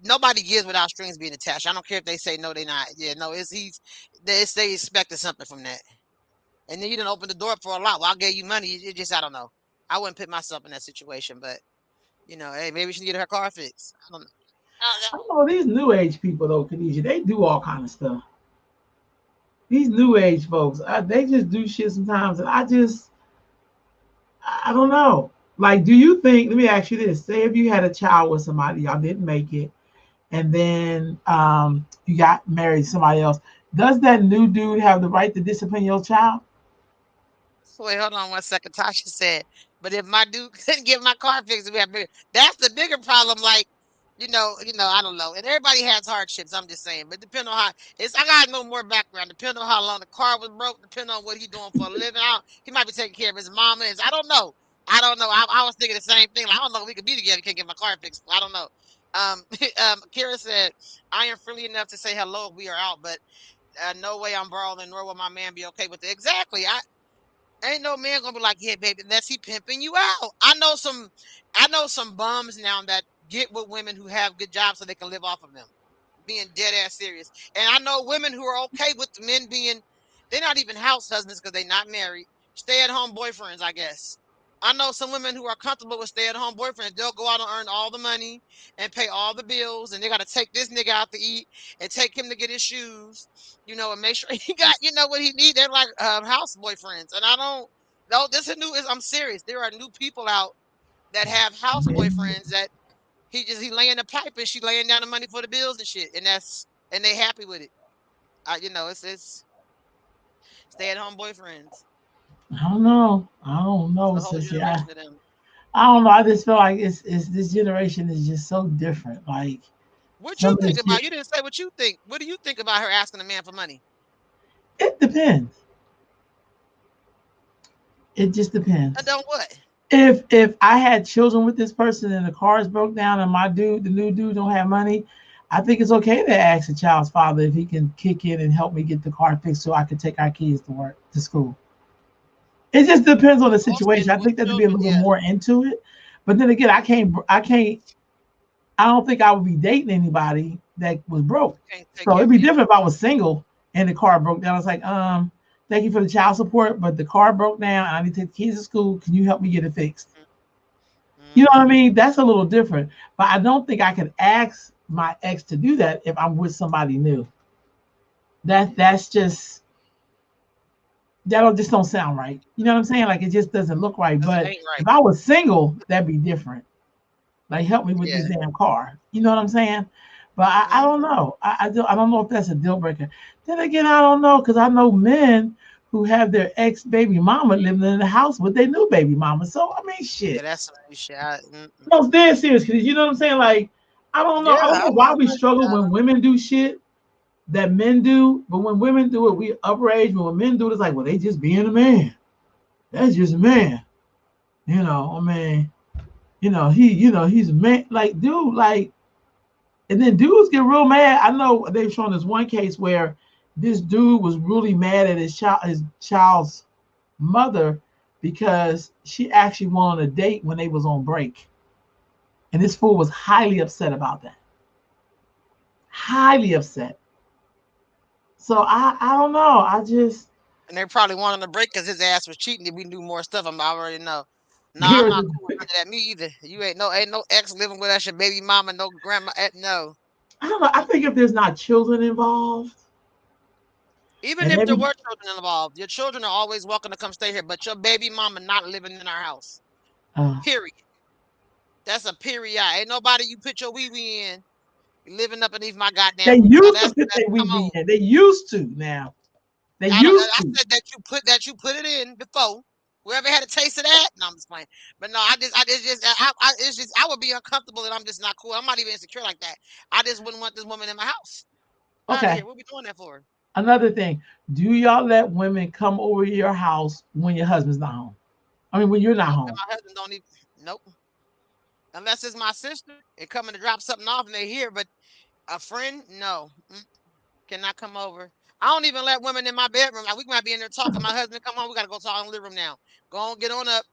nobody gives without strings being attached. I don't care if they say no, they not. Yeah, no, they expected something from that, and then you didn't open the door for a lot. Well, I gave you money. It just I don't know. I wouldn't put myself in that situation, but hey, maybe she needed her car fixed. I don't know. I don't know these new age people though, Khadijah. They do all kind of stuff. These new age folks, they just do shit sometimes, and I don't know. Like, do you think? Let me ask you this: say if you had a child with somebody, y'all didn't make it, and then you got married to somebody else. Does that new dude have the right to discipline your child? Wait, hold on one second. Tasha said, but if my dude couldn't get my car fixed, we have bigger. That's the bigger problem. Like, I don't know. And everybody has hardships. I'm just saying. But depending on how I gotta know more background. Depending on how long the car was broke, depending on what he's doing for a living. He might be taking care of his mama. I don't know. I don't know. I was thinking the same thing. Like, I don't know if we could be together. Can't get my car fixed. I don't know. Kira said, I am friendly enough to say hello if we are out, but no way I'm borrowing, nor will my man be okay with it. Exactly. Ain't no man gonna be like, yeah, baby, unless he pimping you out. I know some bums now that get with women who have good jobs so they can live off of them. Being dead ass serious. And I know women who are okay with the men being they're not even house husbands because they're not married. Stay at home boyfriends, I guess. I know some women who are comfortable with stay at home boyfriends. They'll go out and earn all the money and pay all the bills, and they got to take this nigga out to eat and take him to get his shoes, and make sure he got, what he need. They're like house boyfriends. And I don't no, this is new is I'm serious. There are new people out that have house boyfriends that he laying the pipe and she laying down the money for the bills and shit. And they happy with it. It's stay at home boyfriends. I don't know. I don't It's know, a whole sissy. I, generation of them. I don't know. I just feel like it's this generation is just so different. Like What some you of think this about? shit. You didn't say what you think. What do you think about her asking a man for money? It depends. It just I depends. don't what? If I had children with this person and the cars broke down and the new dude don't have money, I think it's okay to ask a child's father if he can kick in and help me get the car fixed so I can take our kids to work to school. It just depends on the Mostly situation. I with think that to be a children, little bit yeah. more into it. But then again, I don't think I would be dating anybody that was broke. Can't take So care it'd of be yeah. different if I was single and the car broke down. It's like, thank you for the child support, but the car broke down. I need to take the kids to school. Can you help me get it fixed? You know what I Mm-hmm. mean? That's a little different. But I don't think I could ask my ex to do that if I'm with somebody new. Mm-hmm. That's just that just don't sound right. You know what I'm saying? Like it just doesn't look right. Because it But ain't if right. I was single, that'd be different. Like help me with Yeah. this damn car. You know what I'm saying? But I don't Mm-hmm. know. I don't know if that's a deal breaker. Then again, I don't know because I know men who have their ex baby mama living in the house with their new baby mama. So I mean, Yeah, shit. that's some new shit. Mm-mm. No, it's dead serious because you know what I'm saying. Like I don't know. Yeah, I don't I know know why we that. struggle when women do shit that men do, but when women do it, we upgrade. But when men do it, it's like, well, they just being a man. That's just a man. You know, I mean, he's a man. Like, dude, like, and then dudes get real mad. I know they've shown this one case where this dude was really mad at his child's mother because she actually went on a date when they was on break, and this fool was highly upset about that. Highly upset. So I don't know. I just And they probably wanted to break because his ass was cheating. If we knew more stuff, I already know. Nah, I'm here's not the cool with none of that. Me either. You ain't no ex living with us, your baby mama, no grandma. No. I don't know. I think if there's not children involved, Even and if there every were children involved, your children are always welcome to come stay here. But your baby mama not living in our house. uh, Period. That's a period. Ain't nobody you put your wee wee in living up beneath my they goddamn roof. Now used to put that's their wee come wee on. in. They used to now. They I don't. used I to. said that you put it in before. Whoever had a taste of that, no, I'm just playing. But no, it's just I would be uncomfortable and I'm just not cool. I'm not even insecure like that. I just wouldn't want this woman in my house. Out of Okay. here. What we doing that for? Another thing. Do y'all let women come over to your house when your husband's not home? I mean, when you're not Nope. And home. my husband don't even. Nope. Unless it's my sister and coming to drop something off and they here, but a friend, no. Cannot come over. I don't even let women in my bedroom. Like we might be in there talking. My husband come home. We gotta go talk in the living room now. Go on, get on up.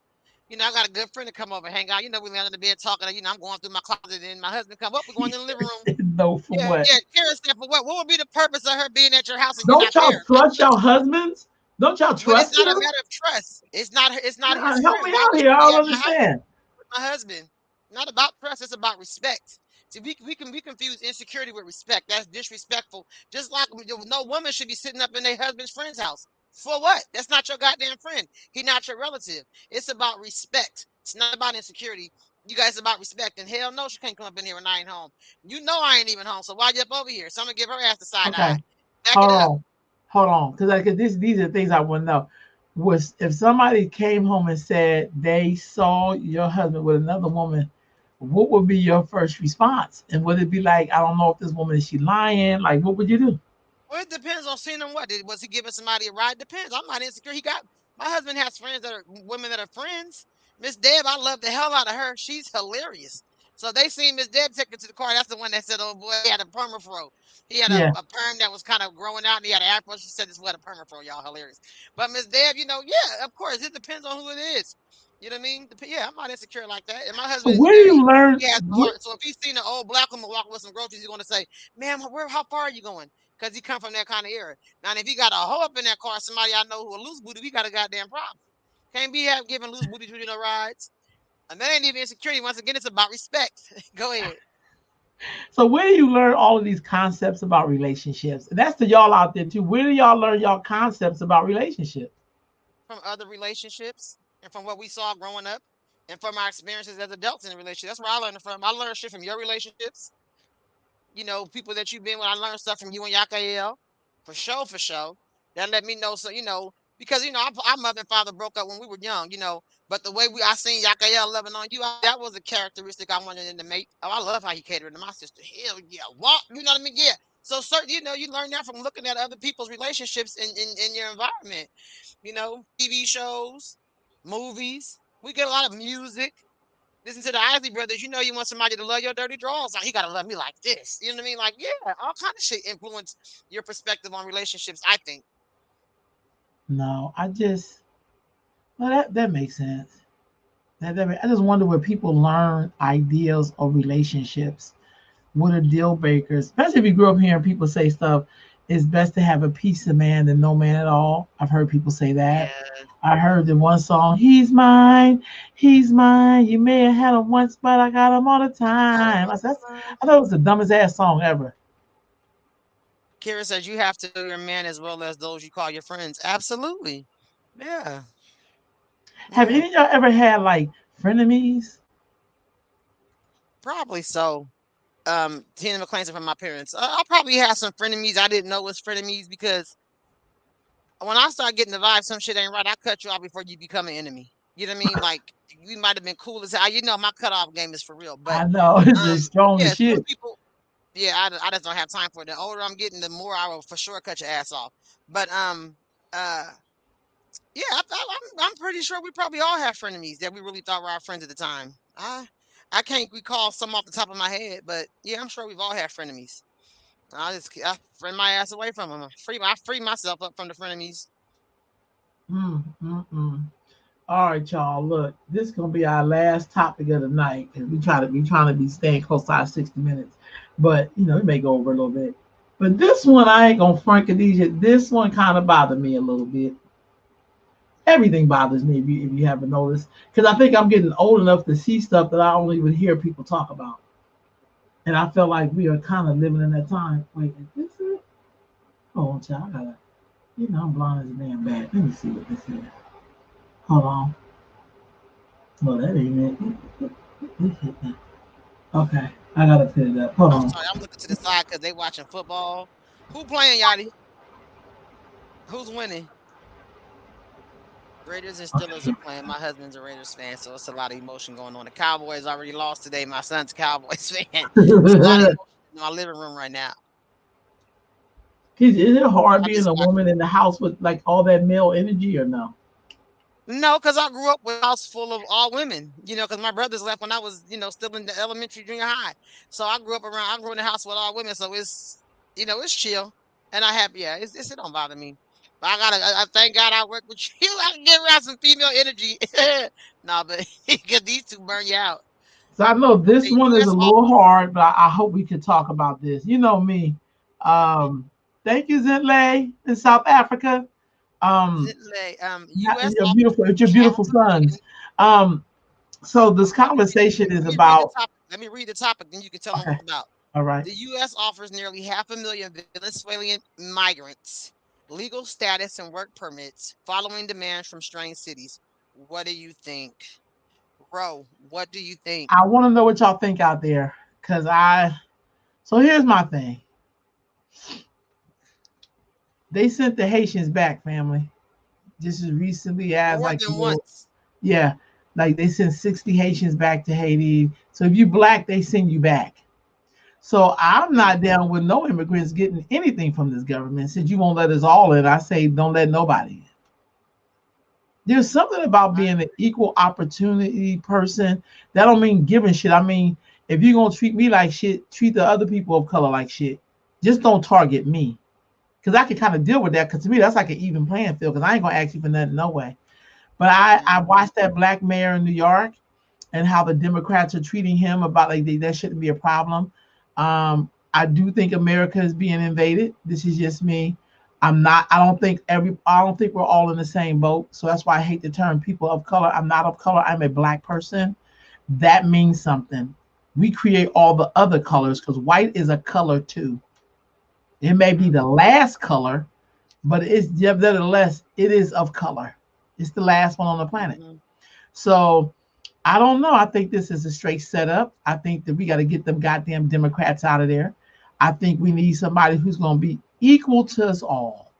I got a good friend to come over, hang out. We lay under the bed talking. I'm going through my closet, and my husband come up. We're going in the living room. No, for Yeah, what? yeah. Karen said, for what? What would be the purpose of her being at your house and you're Don't not y'all there? Not trust just, y'all husbands? Don't y'all but it's trust not a them? matter of trust. It's not his Help friend. me Why out would here. he I be don't at my house understand. with my husband? Not about trust. It's about respect. See, we confuse insecurity with respect. That's disrespectful. Just like no woman should be sitting up in their husband's friend's house. For what? That's not your goddamn friend. He not your relative. It's about respect. It's not about insecurity. You guys about respect. And hell no, she can't come up in here when I ain't home. You know I ain't even home. So why you up over here? So I'm gonna give her ass the side Okay. eye. Back it Hold up. on. Hold on. Because these are things I want to know. Was if somebody came home and said they saw your husband with another woman, what would be your first response? And would it be like, I don't know if this woman is she lying? Like, what would you do? Well, it depends on seeing him. What was he giving somebody a ride? Depends. I'm not insecure. My husband has friends that are women that are friends. Miss Deb, I love the hell out of her. She's hilarious. So they seen Miss Deb take her to the car. That's the one that said, "Oh boy, he had a permafro. He had a, Yeah. a perm that was kind of growing out, and he had an afro." She said, "This was a permafro, y'all hilarious." But Miss Deb, yeah, of course, it depends on who it is. You know what I mean? Yeah, I'm not insecure like that. And my So husband is where do very. you learn? He has a What, heart. So if he's seen an old black woman walking with some groceries, he's going to say, "Ma'am, how far are you going?" Because he come from that kind of era. Now, if he got a hoe up in that car, somebody I know who a loose booty, we got a goddamn problem. Can't be giving loose booty to no rides. And that ain't even insecurity. Once again, it's about respect. Go ahead. so where do you learn all of these concepts about relationships? And that's to y'all out there too. Where do y'all learn y'all concepts about relationships? From other relationships and from what we saw growing up and from our experiences as adults in a relationship. That's where I learned it from. I learned shit from your relationships. People that you've been with. I learned stuff from you and Yakael. For sure, for sure. That let me know. So, because, our mother and father broke up when we were young. But the way I seen Yakael loving on you, that was a characteristic I wanted in the mate. Oh, I love how he catered to my sister. Hell yeah. What? You know what I mean? Yeah. So, certain, you learn that from looking at other people's relationships in your environment. TV shows, movies. We get a lot of music. listen to the Isley Brothers. You know, you want somebody to love your dirty drawers. Like, he gotta love me like this. You know what I mean? Like, yeah, all kind of shit influence your perspective on relationships. I think. No, I just well that makes sense. I just wonder where people learn ideas of relationships. What are deal breakers? Especially if you grew up hearing people say stuff. It's best to have a piece of man than no man at all. I've heard people say that. Yeah, I heard in one song, "He's mine, he's mine. You may have had him once, but I got him all the I got him time." all the time. I thought it was the dumbest ass song ever. Kira says you have to know your man as well as those you call your friends. Absolutely. Yeah. Have Yeah. any of y'all ever had like frenemies? Probably so. Tina McClain's from my parents. I probably have some frenemies I didn't know was frenemies because when I start getting the vibe, some shit ain't right. I cut you off before you become an enemy. You know what I mean? Like we might have been cool as hell. You know, my cutoff game is for real. But I know it's um, just strong as yeah, some shit. people. Yeah, I just don't have time for it. The older I'm getting, the more I will for sure cut your ass off. But uh, yeah, I'm pretty sure we probably all have frenemies that we really thought were our friends at the time. I can't recall some off the top of my head, but yeah, I'm sure we've all had frenemies. I friend my ass away from them. I free myself up from the frenemies. Mm. All right, y'all. Look, this is gonna be our last topic of the night, and we trying to be staying close to our 60 minutes, but we may go over a little bit. But this one, I ain't gonna front Khadijah. This one kind of bothered me a little bit. Everything bothers me if you haven't noticed, because I think I'm getting old enough to see stuff that I don't even hear people talk about, and I feel like we are kind of living in that time. Wait, is this it? Hold on, child. I gotta, I'm blind as a damn bat. Let me see what this is. Hold on. Well, that ain't it. Okay, I gotta put it up. Hold I'm on. sorry, I'm looking to the side because they watching football. Who playing, Yachty? Who's winning? Raiders and Steelers are playing. My husband's a Raiders fan, so it's a lot of emotion going on. The Cowboys already lost today. My son's a Cowboys fan. It's a lot of emotion in my living room right now. Is it hard I being just a watched. woman in the house with like all that male energy or no? No, because I grew up with a house full of all women. Because my brothers left when I was, still in the elementary, junior high. So I grew in a house with all women. So it's chill. And yeah, it don't bother me. But I thank God I work with you. I can get around some female energy. No, but because these two burn you out. So I know this The one is a U.S. little offers, hard, but I hope we could talk about this. You know me. Thank you, Zintle in South Africa. Um, U.S. your offers beautiful, it's your nearly half beautiful a million. sons. Um, so this Let conversation me is let me read the about. topic. Let me read the topic, then you can tell them Okay, what it's about. all right. The U.S. offers nearly half a million Venezuelan migrants legal status and work permits following demands from strange cities. What do you think? Ro, what do you think? I want to know what y'all think out there, cause I. So here's my thing. They sent the Haitians back, family. Just as recently as More like than once. yeah, like they sent 60 Haitians back to Haiti. So if you black, they send you back. So I'm Mm, not down with no immigrants getting anything from this government. Since you won't let us all in, I say don't let nobody in. There's something about I being an agree. equal opportunity person. That don't mean giving shit. I mean, if you're gonna treat me like shit, treat the other people of color like shit. Just don't target me. Cause I can kind of deal with that. Cause to me, that's like an even playing field. Cause I ain't gonna ask you for nothing, no way. But I Hmm. watched that black mayor in New York and how the Democrats are treating him about like that shouldn't be a problem. I do think America is being invaded. This is just me. I'm not. I don't think we're all in the same boat. So that's why I hate the term people of color. I'm not of color. I'm a black person. That means something. We create all the other colors because white is a color too. It may be Hmm. the last color, but it's nevertheless it is of color. It's the last one on the planet. Hmm. So I don't know. I think this is a straight setup. I think that we got to get them goddamn Democrats out of there. I think we need somebody who's going to be equal to us all.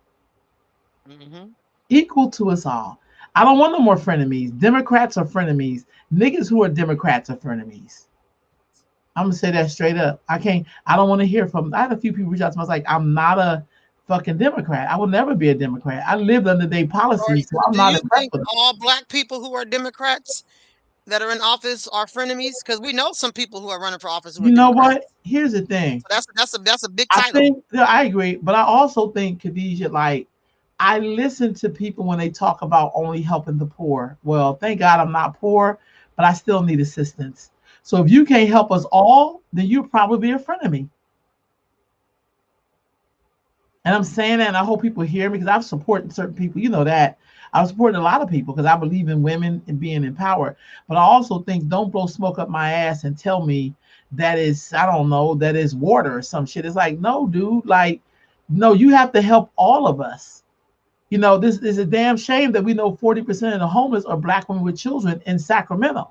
Hmm. Equal to us all. I don't want no more frenemies. Democrats are frenemies. Niggas who are Democrats are frenemies. I'm gonna say that straight up. I can't. I don't want to hear from. I had a few people reach out to me. I was like, I'm not a fucking Democrat. I will never be a Democrat. I lived under their Or policies, so I'm do not you impressed think with them. all black people who are Democrats? that are in office are frenemies? Because we know some people who are running for office who are You know what? Democrats. Here's the thing. So that's a big I title. think that I agree, but I also think, Khadijah, like I listen to people when they talk about only helping the poor. Well, thank God I'm not poor, but I still need assistance. So if you can't help us all, then you're probably a friend of me. And I'm saying that, and I hope people hear me because I've supported certain people. You know that. I've supported a lot of people because I believe in women and being in power. But I also think don't blow smoke up my ass and tell me that is, I don't know, that is water or some shit. It's like, no, dude, like, no, you have to help all of us. You know, this is a damn shame that we know 40% of the homeless are black women with children in Sacramento.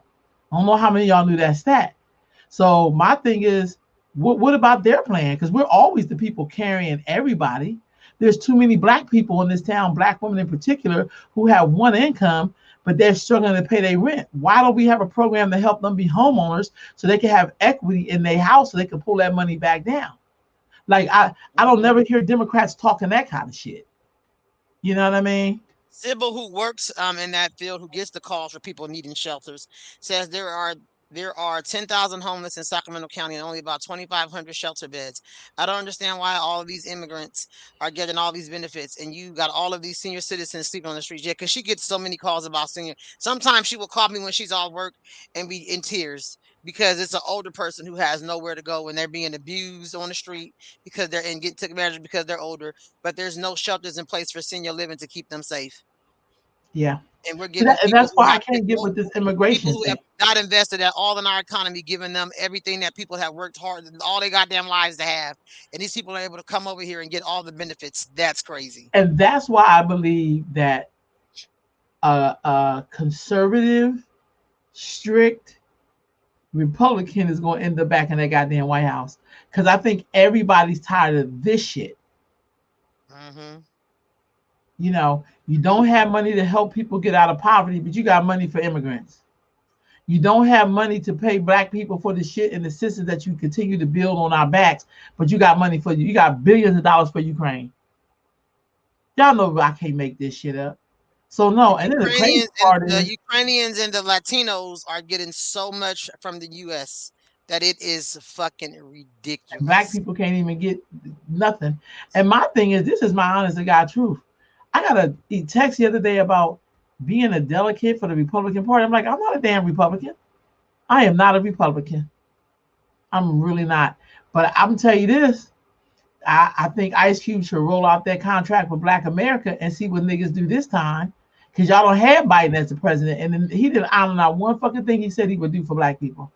I don't know how many of y'all knew that stat. So my thing is, what about their plan? Because we're always the people carrying everybody. There's too many black people in this town, black women in particular, who have one income, but they're struggling to pay their rent. Why don't we have a program to help them be homeowners so they can have equity in their house so they can pull that money back down? Like I don't Mhm. never hear Democrats talking that kind of shit. You know what I mean? Sybil, who works in that field, who gets the calls for people needing shelters, says there are 10,000 homeless in Sacramento County and only about 2,500 shelter beds. I don't understand why all of these immigrants are getting all these benefits, and you got all of these senior citizens sleeping on the streets. Yeah, because she gets so many calls about senior. Sometimes she will call me when she's off work and be in tears because it's an older person who has nowhere to go and they're being abused on the street because they're and getting taken advantage of because they're older, but there's no shelters in place for senior living to keep them safe. Yeah. And we're See giving that, and people that's who why I have can't get with this people immigration who have thing. not invested at all in our economy, giving them everything that people have worked hard all their goddamn lives to have. And these people are able to come over here and get all the benefits. That's crazy. And that's why I believe that a conservative, strict Republican is going to end up back in that goddamn White House. Because I think everybody's tired of this shit. Hmm. You know, you don't have money to help people get out of poverty, but you got money for immigrants. You don't have money to pay black people for the shit and the systems that you continue to build on our backs, but you got money for you. You got billions of dollars for Ukraine. Y'all know I can't make this shit up. So The no, and then the crazy Ukrainians and part the is Ukrainians and the Latinos are getting so much from the US that it is fucking black ridiculous. people can't even get nothing. And my thing is, this is my honest to God truth. I got a text the other day about being a delegate for the Republican Party. I'm like, I'm not a damn Republican. I am not a Republican. I'm really not. But I'm tell you this, I think Ice Cube should roll out that contract for Black America and see what niggas do this time. Cause y'all don't have Biden as the president, and then he didn't honor not one fucking thing he said he would do for black people.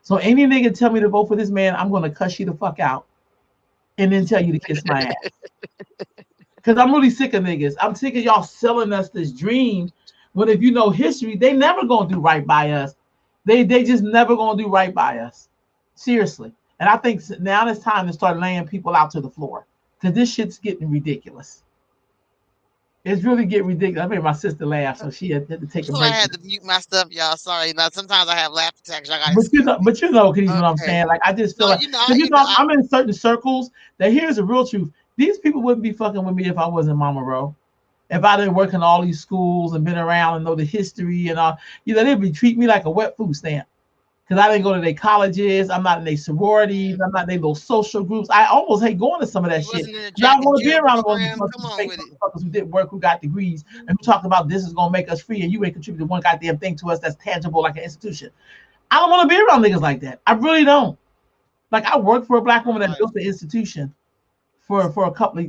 So any nigga tell me to vote for this man, I'm gonna cuss you the fuck out and then tell you to kiss my ass. Cause I'm really sick of niggas. I'm sick of y'all selling us this dream. When if you know history, they never gonna do right by us. They just never gonna do right by us. Seriously. And I think now it's time to start laying people out to the floor. Cause this shit's getting ridiculous. It's really getting ridiculous. I made my sister laugh, so she had to take a So I break. had to mute my stuff, y'all. Sorry. Now sometimes I have laugh attacks. Y'all gotta But you excuse know, me. but you know, Khadijah, what I'm Okay. saying. Like I just feel No, like, cause you know, I, I'm in certain circles. That here's the real truth. These people wouldn't be fucking with me if I wasn't Mama Ro. If I didn't work in all these schools and been around and know the history and all, they'd be treat me like a wet food stamp. Because I didn't go to their colleges, I'm not in their sororities, I'm not in their little social groups. I almost hate going to some of that you shit. wasn't in the Because I Jack don't and want to be Jill around program. Come those on fake with it. motherfuckers who did work, who got degrees, and who talked about this is gonna make us free, and you ain't contributed one goddamn thing to us that's tangible like an institution. I don't want to be around niggas like that. I really don't. Like I worked for a black Real woman that life. built the institution for a couple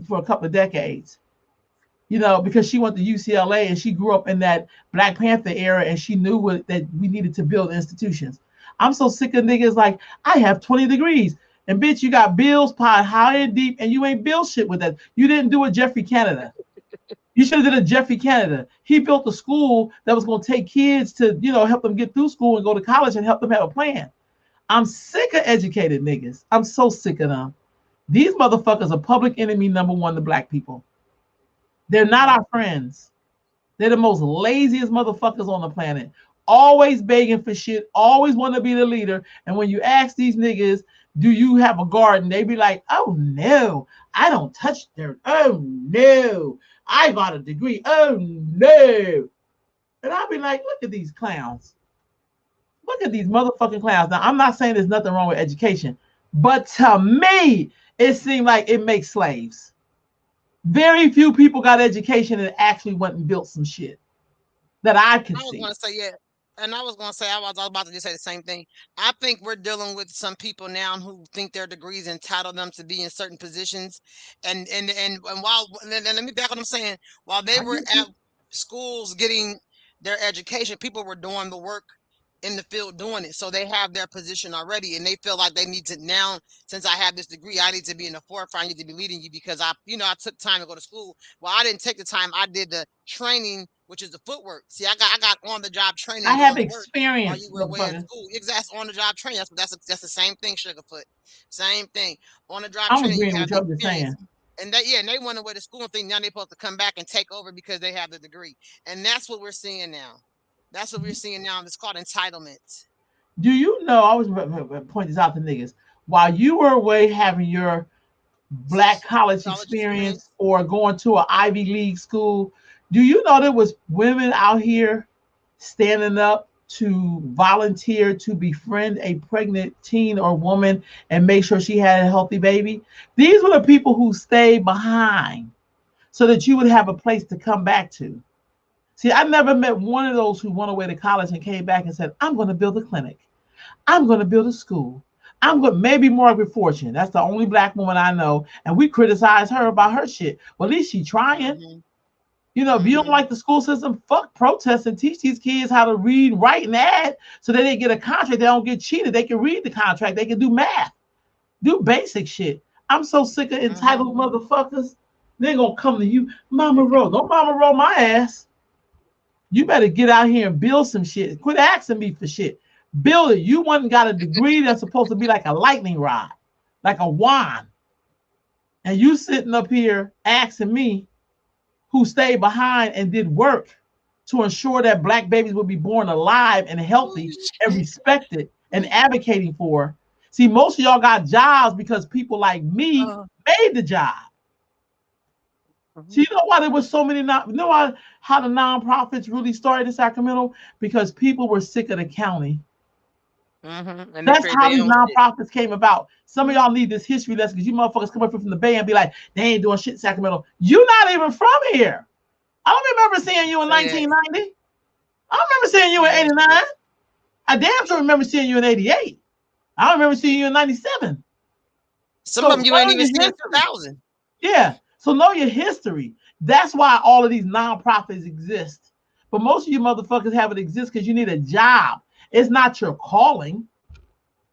of decades. Because she went to UCLA and she grew up in that Black Panther era and she knew that we needed to build institutions. I'm so sick of niggas like I have 20 degrees and bitch, you got bills piled high and deep and you ain't built shit with that. You didn't do a Jeffrey Canada. You should have did a Jeffrey Canada. He built a school that was going to take kids to, help them get through school and go to college and help them have a plan. I'm sick of educated niggas. I'm so sick of them. These motherfuckers are public enemy number one to black people. They're not Mm. our friends. They're the most laziest motherfuckers on the planet. Always begging for shit, always want to be the leader. And when you ask these niggas, do you have a garden? They be like, oh no, I don't touch dirt. Oh no, I got a degree. Oh no. And I'll be like, look at these clowns. Look at these motherfucking clowns. Now, I'm not saying there's nothing wrong with education, but to me, it seemed like it makes slaves. Very few people got education and actually went and built some shit that I could I was see. gonna say, yeah, and I was gonna say I was about to just say the same thing. I think we're dealing with some people now who think their degrees entitle them to be in certain positions, and while and let me back what I'm saying. While they I were get at you. schools getting their education, people were doing the work in the field doing it, so they have their position already, and they feel like they need to now. Since I have this degree, I need to be in the forefront. I need to be leading you because I took time to go to school. Well, I didn't take the time. I did the training, which is the footwork. See, I got on the job I training have doing the work while experience, you were away at motherfucker. school. Exactly, on the job training. That's the same thing, Sugarfoot. Same thing. On the job I'm training, you agreeing have with you. the I'm just experience. saying. And they went away to school and think now they're supposed to come back and take over because they have the degree. And that's what we're seeing now. That's what we're seeing now. It's called entitlement. Do you know? I was point this out to niggas. While you were away having your black college College experience experience. or going to an Ivy League school, do you know there was women out here standing up to volunteer to befriend a pregnant teen or woman and make sure she had a healthy baby? These were the people who stayed behind so that you would have a place to come back to. See, I never met one of those who went away to college and came back and said, I'm going to build a clinic. I'm going to build a school. I'm going to maybe Margaret Fortune. That's the only black woman I know. And we criticize her about her shit. Well, at least she's trying. Mm-hmm. You know, if you don't Mm-hmm. like the school system, fuck protest and teach these kids how to read, write, and add so that they get a contract. They don't get cheated. They can read the contract. They can do math, do basic shit. I'm so sick of Mm-hmm. entitled motherfuckers. They gonna come to you, Mama Roll. Don't Mama Roll my ass. You better get out here and build some shit. Quit asking me for shit. Build it. You one got a degree that's supposed to be like a lightning rod, like a wand. And you sitting up here asking me who stayed behind and did work to ensure that black babies would be born alive and Oh, healthy and shit. respected and advocating for. See, most of y'all got jobs because people like me Uh, made the job. So mhm. you know why there was so many non, you know why, how the nonprofits really started in Sacramento? Because people were sick of the county. Mhm, and they That's create how their these own shit. nonprofits came about. Some of y'all need this history lesson because you motherfuckers come up from the Bay and be like, they ain't doing shit in Sacramento. You not even from here. I don't remember seeing you in Say that. 1990. I don't remember seeing you Say in that shit. 89. I damn sure remember seeing you in 88. I don't remember seeing you in 97. Some of So them you ain't learn even your see in history. 2000. Yeah. So know your history. That's why all of these nonprofits exist. But most of you motherfuckers have it exist because you need a job. It's not your calling.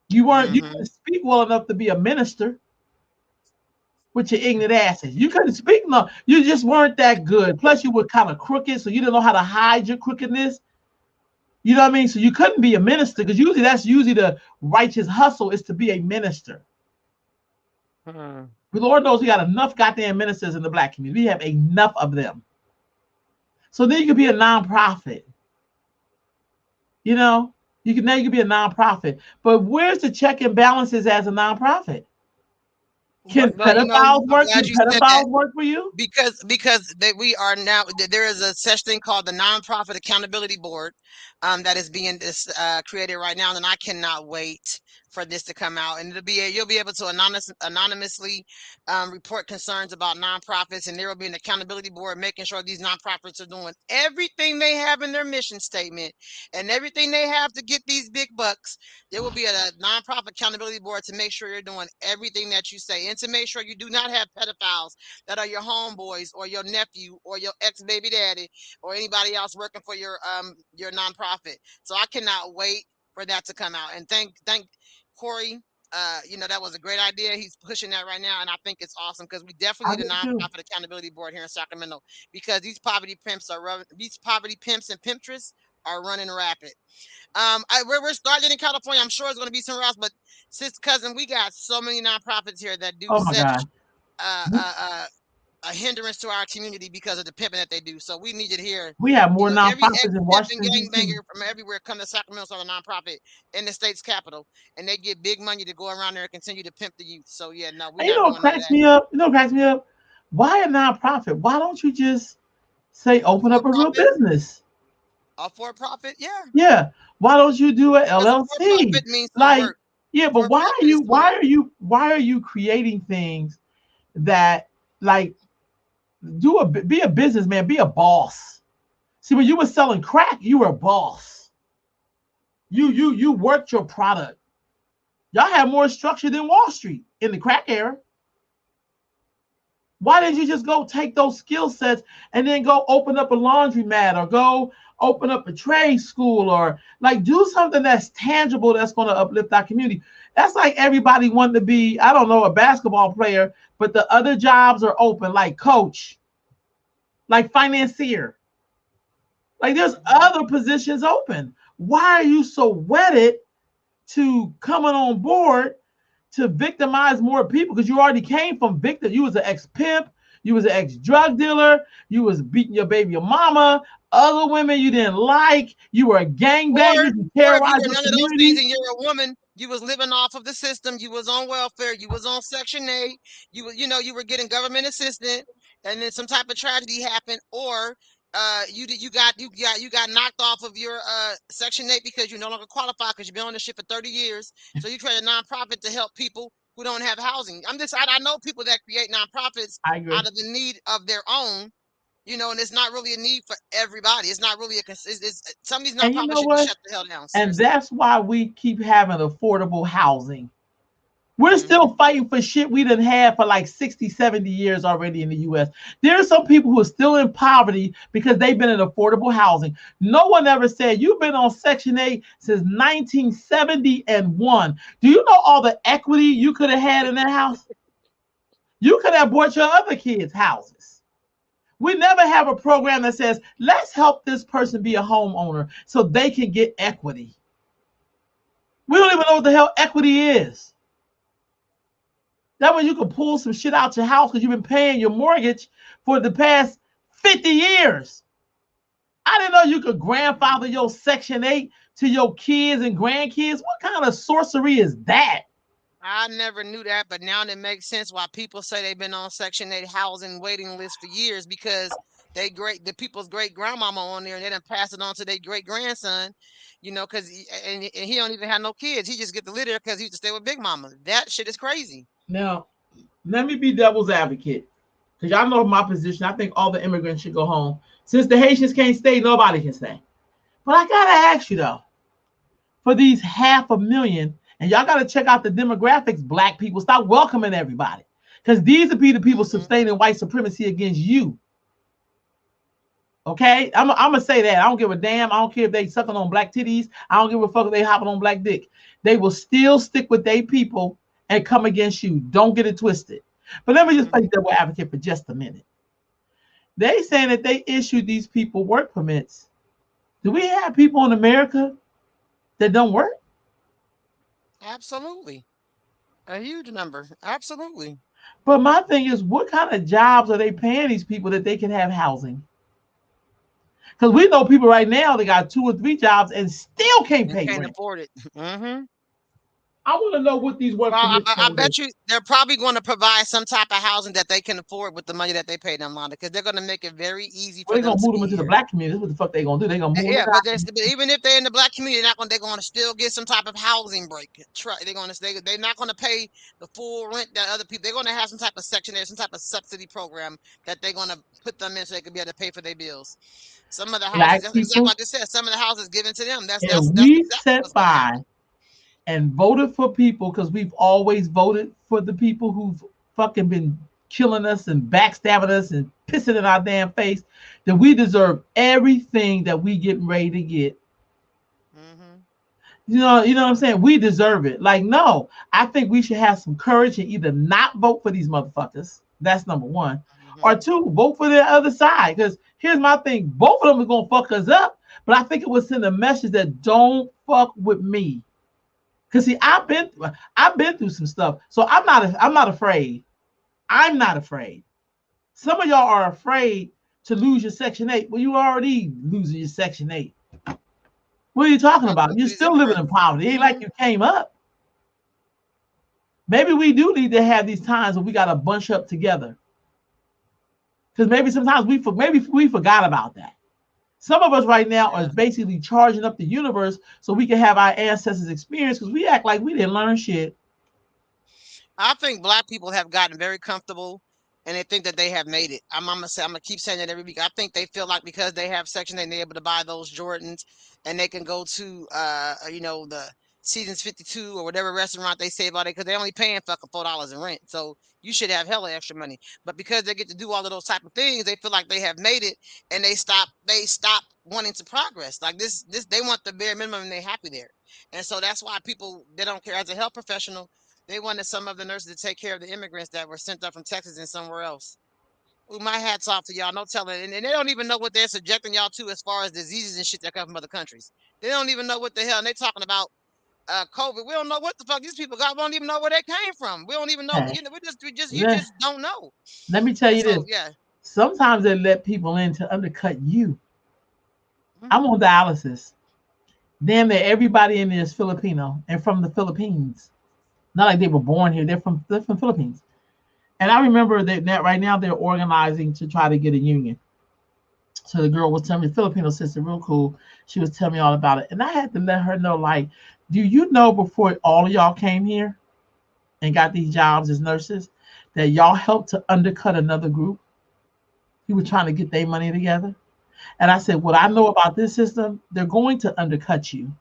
You Mhm. couldn't speak well enough to be a minister with your ignorant asses. You couldn't speak no, you just weren't that good. Plus you were kind of crooked, so you didn't know how to hide your crookedness. You know what I mean? So you couldn't be a minister because usually that's usually the righteous hustle is to be a minister. Mhm. The Lord knows we got enough goddamn ministers in the black community. We have enough of them. So then you could be a nonprofit. You know, you can be a nonprofit. But where's the check and balances as a nonprofit? Can Well, you know, pedophiles I'm work? glad Can you said that. pedophiles work for you? Because that we are now there is a such thing called the Nonprofit Accountability Board, that is being created right now, and I cannot wait for this to come out. And you'll be able to anonymously report concerns about nonprofits, and there will be an accountability board making sure these nonprofits are doing everything they have in their mission statement and everything they have to get these big bucks. There will be a nonprofit accountability board to make sure you're doing everything that you say and to make sure you do not have pedophiles that are your homeboys or your nephew or your ex baby daddy or anybody else working for your nonprofit. So I cannot wait for that to come out. And thank Corey. That was a great idea. He's pushing that right now, and I think it's awesome because we I definitely need a do too. nonprofit accountability board here in Sacramento because these poverty pimps and pimptresses are running rapid. We're starting in California. I'm sure it's going to be somewhere else, but sis cousin, we got so many nonprofits here that do Oh my God. such uh, uh, uh, a hindrance to our community because of the pimping that they do. So we need it here. We have more Every nonprofits ex in pimp and Washington, D.C. gangbanger from everywhere come to Sacramento start a nonprofit in the state's capital, and they get big money to go around there and continue to pimp the youth. So yeah, no, we're And you not know what doing none of cracks that. me up? You know what cracks me up? Why a nonprofit? Why don't you just say A open for up a real profit, business? a for profit, yeah. Yeah. Why don't you do an Because a LLC? for-profit means to Like, work. yeah, but For-profit is to work. why are you creating things that like be a businessman, be a boss. See, when you were selling crack, you were a boss. You worked your product. Y'all had more structure than Wall Street in the crack era. Why didn't you just go take those skill sets and then go open up a laundromat or go open up a trade school or like do something that's tangible that's going to uplift our community? That's like everybody wanting to be, I don't know, a basketball player, but the other jobs are open, like coach, like financier. Like there's Mhm. other positions open. Why are you so wedded to coming on board to victimize more people? Because you already came from victim. You was an ex-pimp, you was an ex-drug dealer, you was beating your baby your mama, other women you didn't like, you were a gangbanger, you Or if you terrorized were your none of those things community. and you're a woman, you was living off of the system, you was on welfare, you was on Section 8, you were getting government assistance, and then some type of tragedy happened, or you got knocked off of your Section 8 because you no longer qualify because you've been on the ship for 30 years. So you create a nonprofit to help people who don't have housing. I know people that create nonprofits I agree. out of the need of their own, and it's not really a need for everybody. It's not really some of these And you nonprofits know should be what? shut the hell down. And Seriously. that's why we keep having affordable housing. We're Hmm. still fighting for shit we done had for like 60, 70 years already in the US. There are some people who are still in poverty because they've been in affordable housing. No one ever said you've been on Section 8 since 1971. Do you know all the equity you could have had in that house? You could have bought your other kids houses. We never have a program that says, let's help this person be a homeowner so they can get equity. We don't even know what the hell equity is. That way you can pull some shit out your house because you've been paying your mortgage for the past 50 years. I didn't know you could Hmm. grandfather your Section 8 to your kids and grandkids. What kind of sorcery is that? I never knew that, but now it makes sense why people say they've been on Section 8 housing waiting list for years because the people's great grandmama on there and they done pass it on to their great grandson, because and he don't even have no kids. He just get to live there because he used to stay with Big Mama. That shit is crazy. Now, let me be devil's advocate because y'all know my position. I think all the immigrants should go home. Since the Haitians can't stay, nobody can stay. But I got to ask you though, for these 500,000, and y'all got to check out the demographics, black people, stop welcoming everybody. Because these would be the people Hmm. sustaining white supremacy against you. Okay, I'm gonna say that. I don't give a damn. I don't care if they sucking on black titties. I don't give a fuck if they hopping on black dick. They will still stick with their people and come against you. Don't get it twisted. But let me just play Hmm. devil advocate for just a minute. They saying that they issued these people work permits. Do we have people in America that don't work? Absolutely. A huge number. Absolutely. But my thing is, what kind of jobs are they paying these people that they can have housing? Because we know people right now that got 2 or 3 jobs and still can't And pay can't rent. afford it. Hmm. I want to know what these work Well, permits I gonna do. bet you they're probably going to provide some type of housing that they can afford with the money that they pay them, Londa, because they're going to make it very easy Well, for they them gonna to move them be into the here. black community. That's what the fuck they gonna do. They gonna move them Yeah, to but even if they're in the black community, they're going to still get some type of housing break. They're not going to pay the full rent that other people. They're going to have some type of section there, some type of subsidy program that they're going to put them in so they can be able to pay for their bills. Some of the houses, black that's exactly people, what I just said. Some of the houses given to them. and That's we exactly set what's going to by happen. and voted for people because we've always voted for the people who've fucking been killing us and backstabbing us and pissing in our damn face. That we deserve everything that we getting ready to get. Hmm. You know what I'm saying? We deserve it. Like, no, I think we should have some courage and either not vote for these motherfuckers. That's number one. Or Hmm. two, vote for the other side. Because here's my thing: both of them are gonna fuck us up. But I think it would send a message that don't fuck with me. Cause see, I've been through some stuff, so I'm not afraid. I'm not afraid. Some of y'all are afraid to lose your Section 8. Well, you already losing your Section 8. What are you talking Well, about? You're nobody's still living everywhere. in poverty. It ain't like Hmm. you came up. Maybe we do need to have these times where we got to bunch up together. Because maybe sometimes maybe we forgot about that. Some of us right now are Yeah. basically charging up the universe so we can have our ancestors' experience because we act like we didn't learn shit. I think black people have gotten very comfortable and they think that they have made it. I'm gonna say I'm gonna keep saying that every week. I think they feel like because they have Section 8 and they're able to buy those Jordans and they can go to the Seasons 52 or whatever restaurant they say about it because they're only paying fucking $4 in rent. So you should have hella extra money. But because they get to do all of those type of things, they feel like they have made it and they stop wanting to progress. Like this they want the bare minimum and they're happy there. And so that's why people they don't care as a health professional they wanted some of the nurses to take care of the immigrants that were sent up from Texas and somewhere else. Ooh, my hat's off to y'all. No telling. And they don't even know what they're subjecting y'all to as far as diseases and shit that come from other countries. They don't even know what the hell. And they talking about COVID. We don't know what the fuck these people got. We don't even know where they came from. We don't even know. Hey, You let, just don't know. let me tell And you this. so, yeah. Sometimes they let people in to undercut you. I'm Hmm. on dialysis. Damn near everybody in there is Filipino and from the Philippines. Not like they were born here. They're from Philippines. And I remember that right now they're organizing to try to get a union. So the girl was telling me, Filipino sister, real cool. She was telling me all about it. And I had to let her know, like, do you know before all of y'all came here and got these jobs as nurses, that y'all helped to undercut another group who were trying to get their money together? And I said, what I Hmm. know about this system, they're going to undercut you.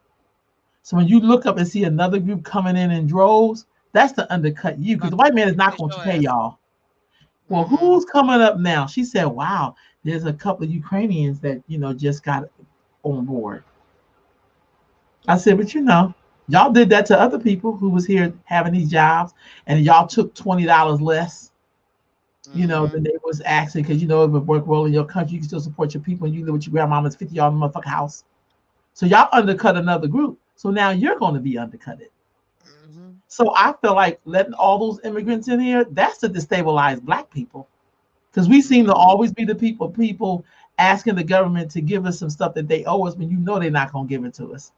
So when you look up and see another group coming in droves, that's to undercut you because About the to white man is not finish going to your pay ass. y'all. Well, Hmm. who's coming up now? She said, wow, there's a couple of Ukrainians that, just got on board. I said, but y'all did that to other people who was here having these jobs and y'all took $20 less, Hmm. than they was asking because, if it work well in your country, you can still support your people and you live with your grandmama's $50 in the motherfucking house. So y'all undercut another group. So now you're going to be undercutted. Hmm. So I feel like letting all those immigrants in here, that's to destabilize black people. Because we seem to Hmm. always be the people asking the government to give us some stuff that they owe us when they're not going to give it to us.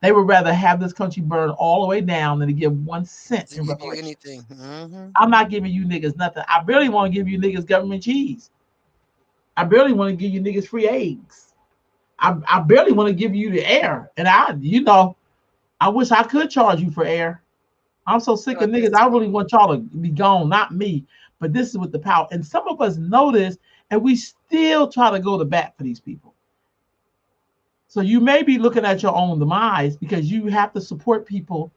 They would rather have this country burned all the way down than to give 1 cent To in give you reparations. anything. Hmm. I'm not giving you niggas nothing. I barely want to give you niggas government cheese. I barely want to give you niggas free eggs. I barely want to give you the air. And I wish I could charge you for air. I'm so Feel sick of like niggas. this I too. really want y'all to be gone, not me. But this is with the power. And some of us know this, and we still try to go to bat for these people. So you may be looking at your own demise because you have to support people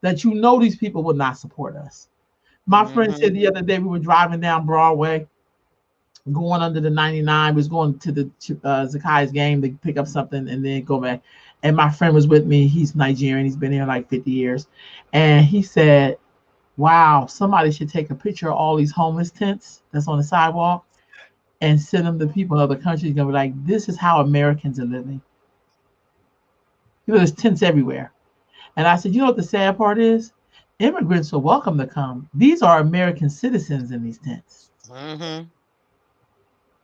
that these people would not support us. My friend Hmm. said the other day we were driving down Broadway, going under the 99, was going to the Zakai's game to pick up something and then go back. And my friend was with me. He's Nigerian. He's been here like 50 years. And he said, wow, somebody should take a picture of all these homeless tents that's on the sidewalk and send them to people in other countries. Gonna be like, this is how Americans are living. There's tents everywhere. And I said, what the sad part is? Immigrants are welcome to come. These are American citizens in these tents. Hmm.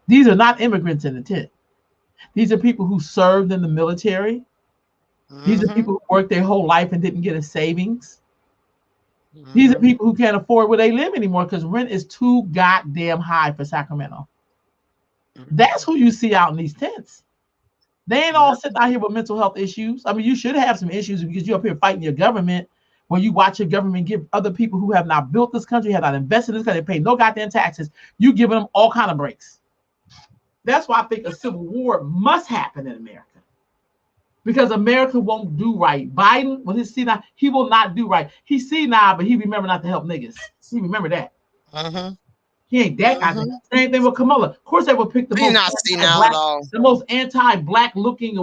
These are not immigrants in the tent. These are people who served in the military. These are Hmm. people who worked their whole life and didn't get a savings. These are Hmm. people who can't afford where they live anymore because rent is too goddamn high for Sacramento. That's Hmm. who you see out in these tents. They ain't all Yep. sitting out here with mental health issues. I mean, you should have some issues because you're up here fighting your government when you watch your government give other people who have not built this country, have not invested in this country, pay no goddamn taxes, you giving them all kind of breaks. That's why I think a civil war must happen in America. Because America won't do right. Biden, when he see now, he will not do right. He see now, but he remember not to help niggas. He remember that. Hmm. He ain't that kind of thing. Hmm. Same thing with Kamala. Of course, they would pick the He's most not senile at anti-black, all. looking,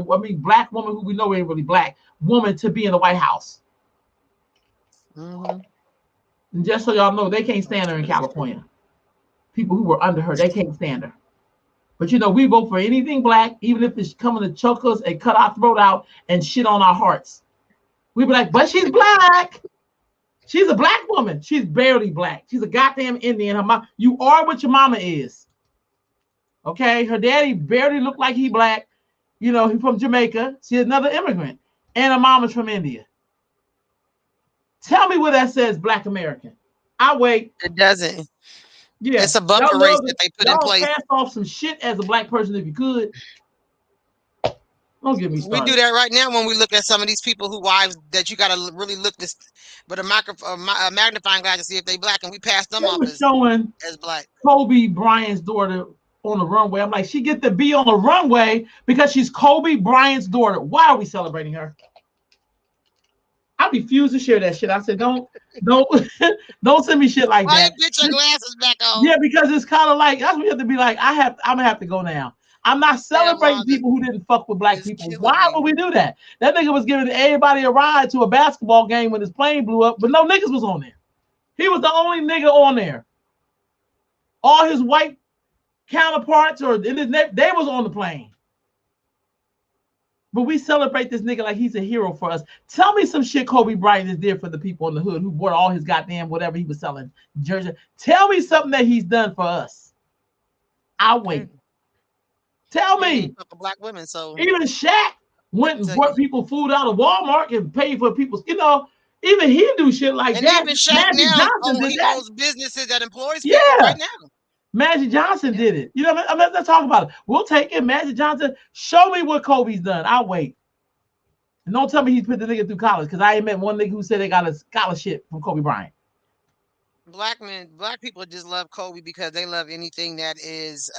black woman who we know ain't really black woman to be in the White House. Hmm. And just so y'all know, they can't stand her in California. People who were under her, they can't stand her. But we vote for anything black, even if it's coming to choke us and cut our throat out and shit on our hearts. We be like, but she's black. She's a black woman. She's barely black. She's a goddamn Indian. Her mom, you are what your mama is. Okay, her daddy barely looked like he black. He's from Jamaica. She's another immigrant, and her mama's from India. Tell me where that says Black American. I wait. It doesn't. Yeah, It's a y'all buffer race love that it. they put in Y'all place. pass off some shit as a black person if you could. Don't get me We do started. that right now when we look at some of these people who wives that you got to really look this with a a magnifying glass to see if they black, and we pass them They off were showing as black. Kobe Bryant's daughter on the runway. I'm like, she get to be on the runway because she's Kobe Bryant's daughter. Why are we celebrating her? I refuse to share that shit. I said, don't, don't send me shit like Why you that. put your glasses back on? Yeah, because it's kind of like that's what you have to be like. I'm gonna have to go now. I'm not Damn, celebrating Wanda people who didn't fuck with black is people. killing Why me. would we do that? That nigga was giving everybody a ride to a basketball game when his plane blew up, but no niggas was on there. He was the only nigga on there. All his white counterparts or in his they was on the plane. But we celebrate this nigga like he's a hero for us. Tell me some shit Kobe Bryant is there for the people in the hood who bought all his goddamn whatever he was selling jersey. Tell me something that he's done for us. I'll wait. He Tell ain't even me. fuck with black women, so Even Shaq went couldn't and tell you. brought people food out of Walmart and paid for people's, even he do shit like And that. even Shaq Magic now, Johnson did he that. owns businesses that employs people right Yeah. now. Magic Johnson Yeah, did it. You know what I mean? Let's talk about it. We'll take it. Magic Johnson, show me what Kobe's done. I'll wait. And don't tell me he's put the nigga through college because I ain't met one nigga who said they got a scholarship from Kobe Bryant. black people just love Kobe because they love anything that is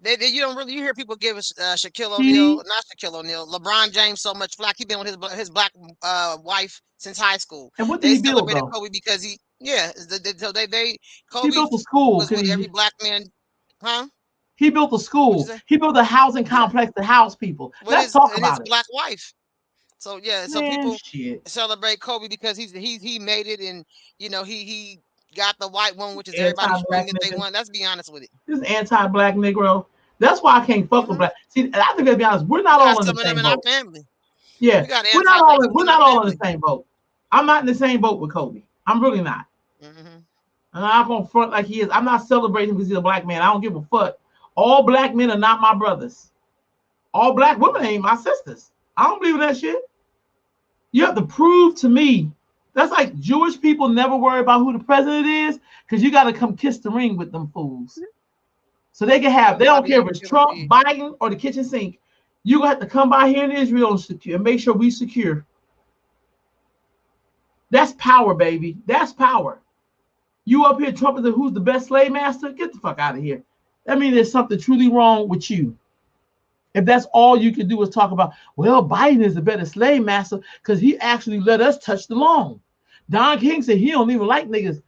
you don't really you hear people give Shaquille O'Neal, TD. not Shaquille O'Neal, LeBron James so much flack. He been with his black wife since high school. And what did They he build celebrated though? Kobe because so they He Kobe built a school. was with every black man, huh? He built a What you school. say? He built a housing Yeah, complex to house people. with Let's talk his about it. black wife. So yeah, so Man, people shit. celebrate Kobe because he made it, and he got the white woman, which is everybody's dream Anti-black that they nigga. want. Let's be honest with it. This anti-black Negro. That's why I can't fuck with Hmm. black. See, I think to be honest, we're We not got all in the some of them same in our boat. family. Yeah, We got anti-black people we're in our not all in the family. same boat. I'm not in the same boat with Kobe. I'm really not. Hmm. And I'm not gonna front like he is. I'm not celebrating because he's a black man. I don't give a fuck. All black men are not my brothers. All black women ain't my sisters. I don't believe in that shit. You have to prove to me. That's like Jewish people never worry about who the president is because you got to come kiss the ring with them fools. So they can have, Well, they don't care Bobby, if it's it would Trump, be. Biden, or the kitchen sink. You have to come by here in Israel and secure and make sure we secure. That's power, baby. That's power. You up here trumpeting who's the best slave master? Get the fuck out of here. That means there's something truly wrong with you. If that's all you can do is talk about, well, Biden is a better slave master because he actually let us touch the lawn. Don King said he don't even like niggas.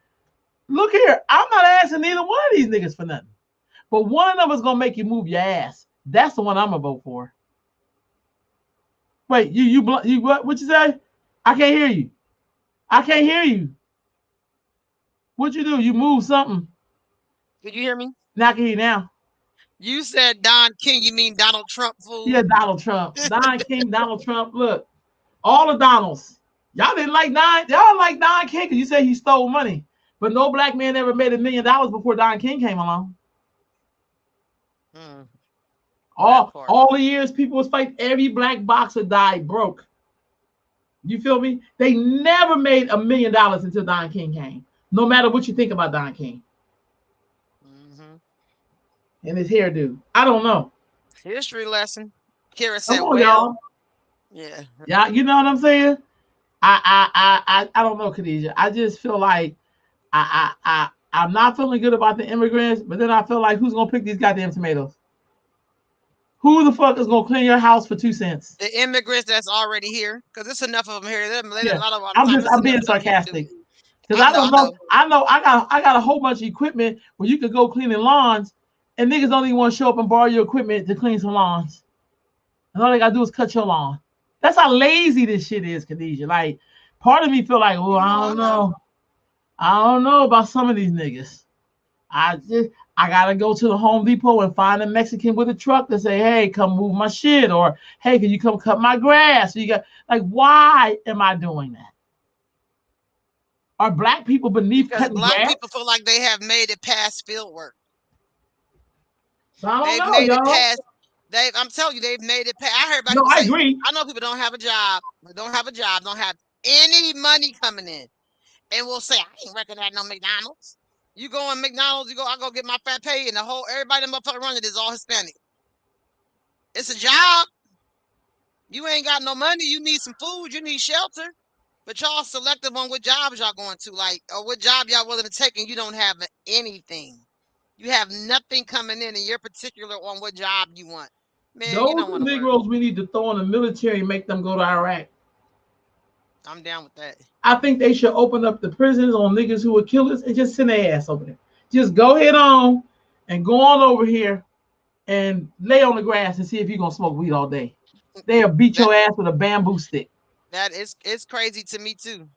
Look here, I'm not asking neither one of these niggas for nothing. But one of us gonna make you move your ass. That's the one I'm gonna vote for. Wait, you what you say? I can't hear you. I can't hear you. What you do? You move something. Did you hear me? Now I can hear you now. You said Don King. You mean Donald Trump, Yeah, fool? Donald Trump. Don King, Donald Trump. Look, all the Donalds. Y'all didn't like Don. Y'all like Don King because you said he stole money. But no black man ever made $1 million before Don King came along. Hmm, that part. All the years people was fighting, every black boxer died broke. You feel me? They never made $1 million until Don King came. No matter what you think about Don King Hmm. and his hairdo. I don't know. History lesson. Kira Come said, on, "Well, y'all. yeah, Yeah, you know what I'm saying? I don't know, Khadijah. I just feel like I'm not feeling good about the immigrants, but then I feel like who's gonna pick these goddamn tomatoes? Who the fuck is gonna clean your house for 2 cents? the immigrants that's already here, because there's enough of them here. A Yeah, lot of the time, there's I'm enough being stuff here to do. sarcastic because I I don't know. know. I got a whole bunch of equipment where you could go cleaning lawns, and niggas don't even want to show up and borrow your equipment to clean some lawns. And all they gotta do is cut your lawn. That's how lazy this shit is, Khadijah. Like, part of me feel like, oh, No, I know. I don't know about some of these niggas. I gotta go to the Home Depot and find a Mexican with a truck to say, hey, come move my shit, or hey, can you come cut my grass? So you got like, why am I doing that? Are black people beneath Because cutting black grass? people feel like they have made it past field work. So I don't They've know, made it y'all. past. I'm telling you, they've made it past. I heard about No, people I say, agree. I know people don't have a job, don't have any money coming in, and will say, I ain't working at no McDonald's. You go in McDonald's, I go get my fat pay, and the whole everybody in the motherfucker running is all Hispanic. It's a job. You ain't got no money. You need some food. You need shelter. But y'all selective on what jobs y'all going to, like, or what job y'all willing to take, and you don't have anything. You have nothing coming in, and you're particular on what job you want. Man, you Those don't are want to work. Negroes we need to throw in the military and make them go to Iraq. I'm down with that. I think they should open up the prisons on niggas who would kill us and just send their ass over there. Just go head on and go on over here and lay on the grass and see if you're gonna smoke weed all day. They'll beat That your ass with a bamboo stick. that is it's crazy to me too.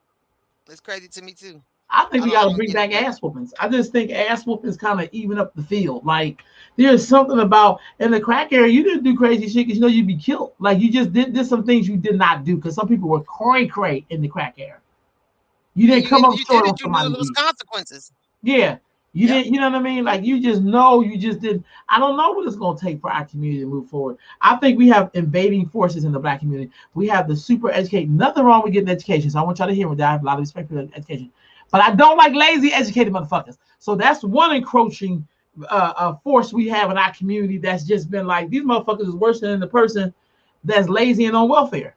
It's crazy to me too. I think I we don't I got to don't bring get it, back but ass whoopings. I just think ass whoopings kind of even up the field. Like there's something about in the crack area, you didn't do crazy shit because you know you'd be killed. Like you just did some things you did not do because some people were cray in the crack area. You and didn't come up you did short on it. You knew somebody those weed. consequences. Yeah. You Yep. didn't, you know what I mean? Like you just know you just didn't. I don't know what it's gonna take for our community to move forward. I think we have invading forces in the black community. We have the super educated. Nothing wrong with getting education. So I want y'all to hear me that I have a lot of respect for education. But I don't like lazy educated motherfuckers. So that's one encroaching force we have in our community that's just been like these motherfuckers is worse than the person that's lazy and on welfare.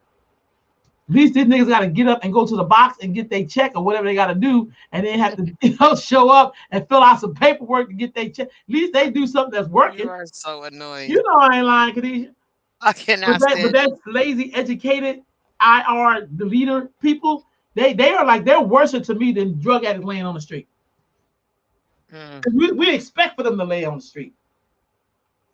At least these niggas got to get up and go to the box and get their check or whatever they got to do, and then have to show up and fill out some paperwork to get their check. At least they do something that's You working. are so You annoying. know I ain't lying, Khadijah. I But cannot that stand you. that's lazy, educated IR the leader people. They are like they're worse to me than drug addicts laying on the street. Mm. 'Cause we expect for them to lay on the street.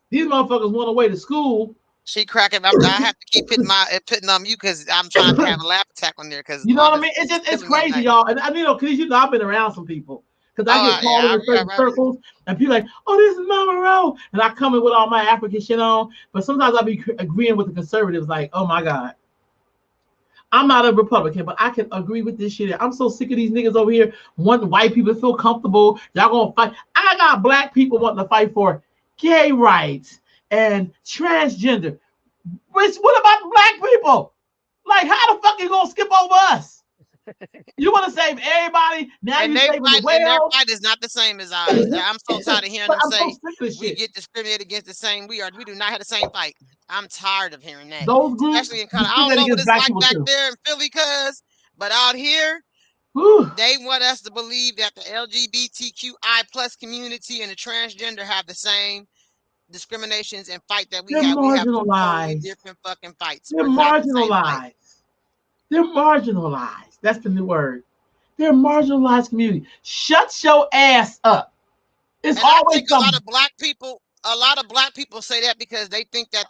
These motherfuckers went away to school. She cracking. I have to keep putting on you because I'm trying to have a laugh attack on there because You know what I honestly, mean? It's it's just it's killing me at crazy, night. y'all. And I mean, because you know I've been around some people. Because I Oh, get called yeah, in yeah, certain right. circles, and people like, "Oh, this is Mama Ro," and I come in with all my African shit on. But sometimes I be agreeing with the conservatives, like, "Oh my God, I'm not a Republican, but I can agree with this shit. I'm so sick of these niggas over here wanting white people to feel comfortable. Y'all gonna fight? I got black people wanting to fight for gay rights and transgender. Which what about black people? Like, how the fuck you gonna skip over us? You want to save everybody. Now you saving the And their whales. fight is not the same as ours. I'm so tired of hearing But them I'm so say sick of this we shit. get discriminated against the same. We do not have the same fight. I'm tired of hearing that, Those groups especially in kind of I don't discriminate know what against it's black like people back too. there in Philly, cuz, but out here Whew. they want us to believe that the LGBTQI plus community and the transgender have the same discriminations and fight that we They're have. We have two totally marginalized. different fucking fights. They're We're not the same fight. marginalized. They're marginalized. That's the new word. They're marginalized community. Shut your ass up. It's And I always think some a lot of black people say that because they think that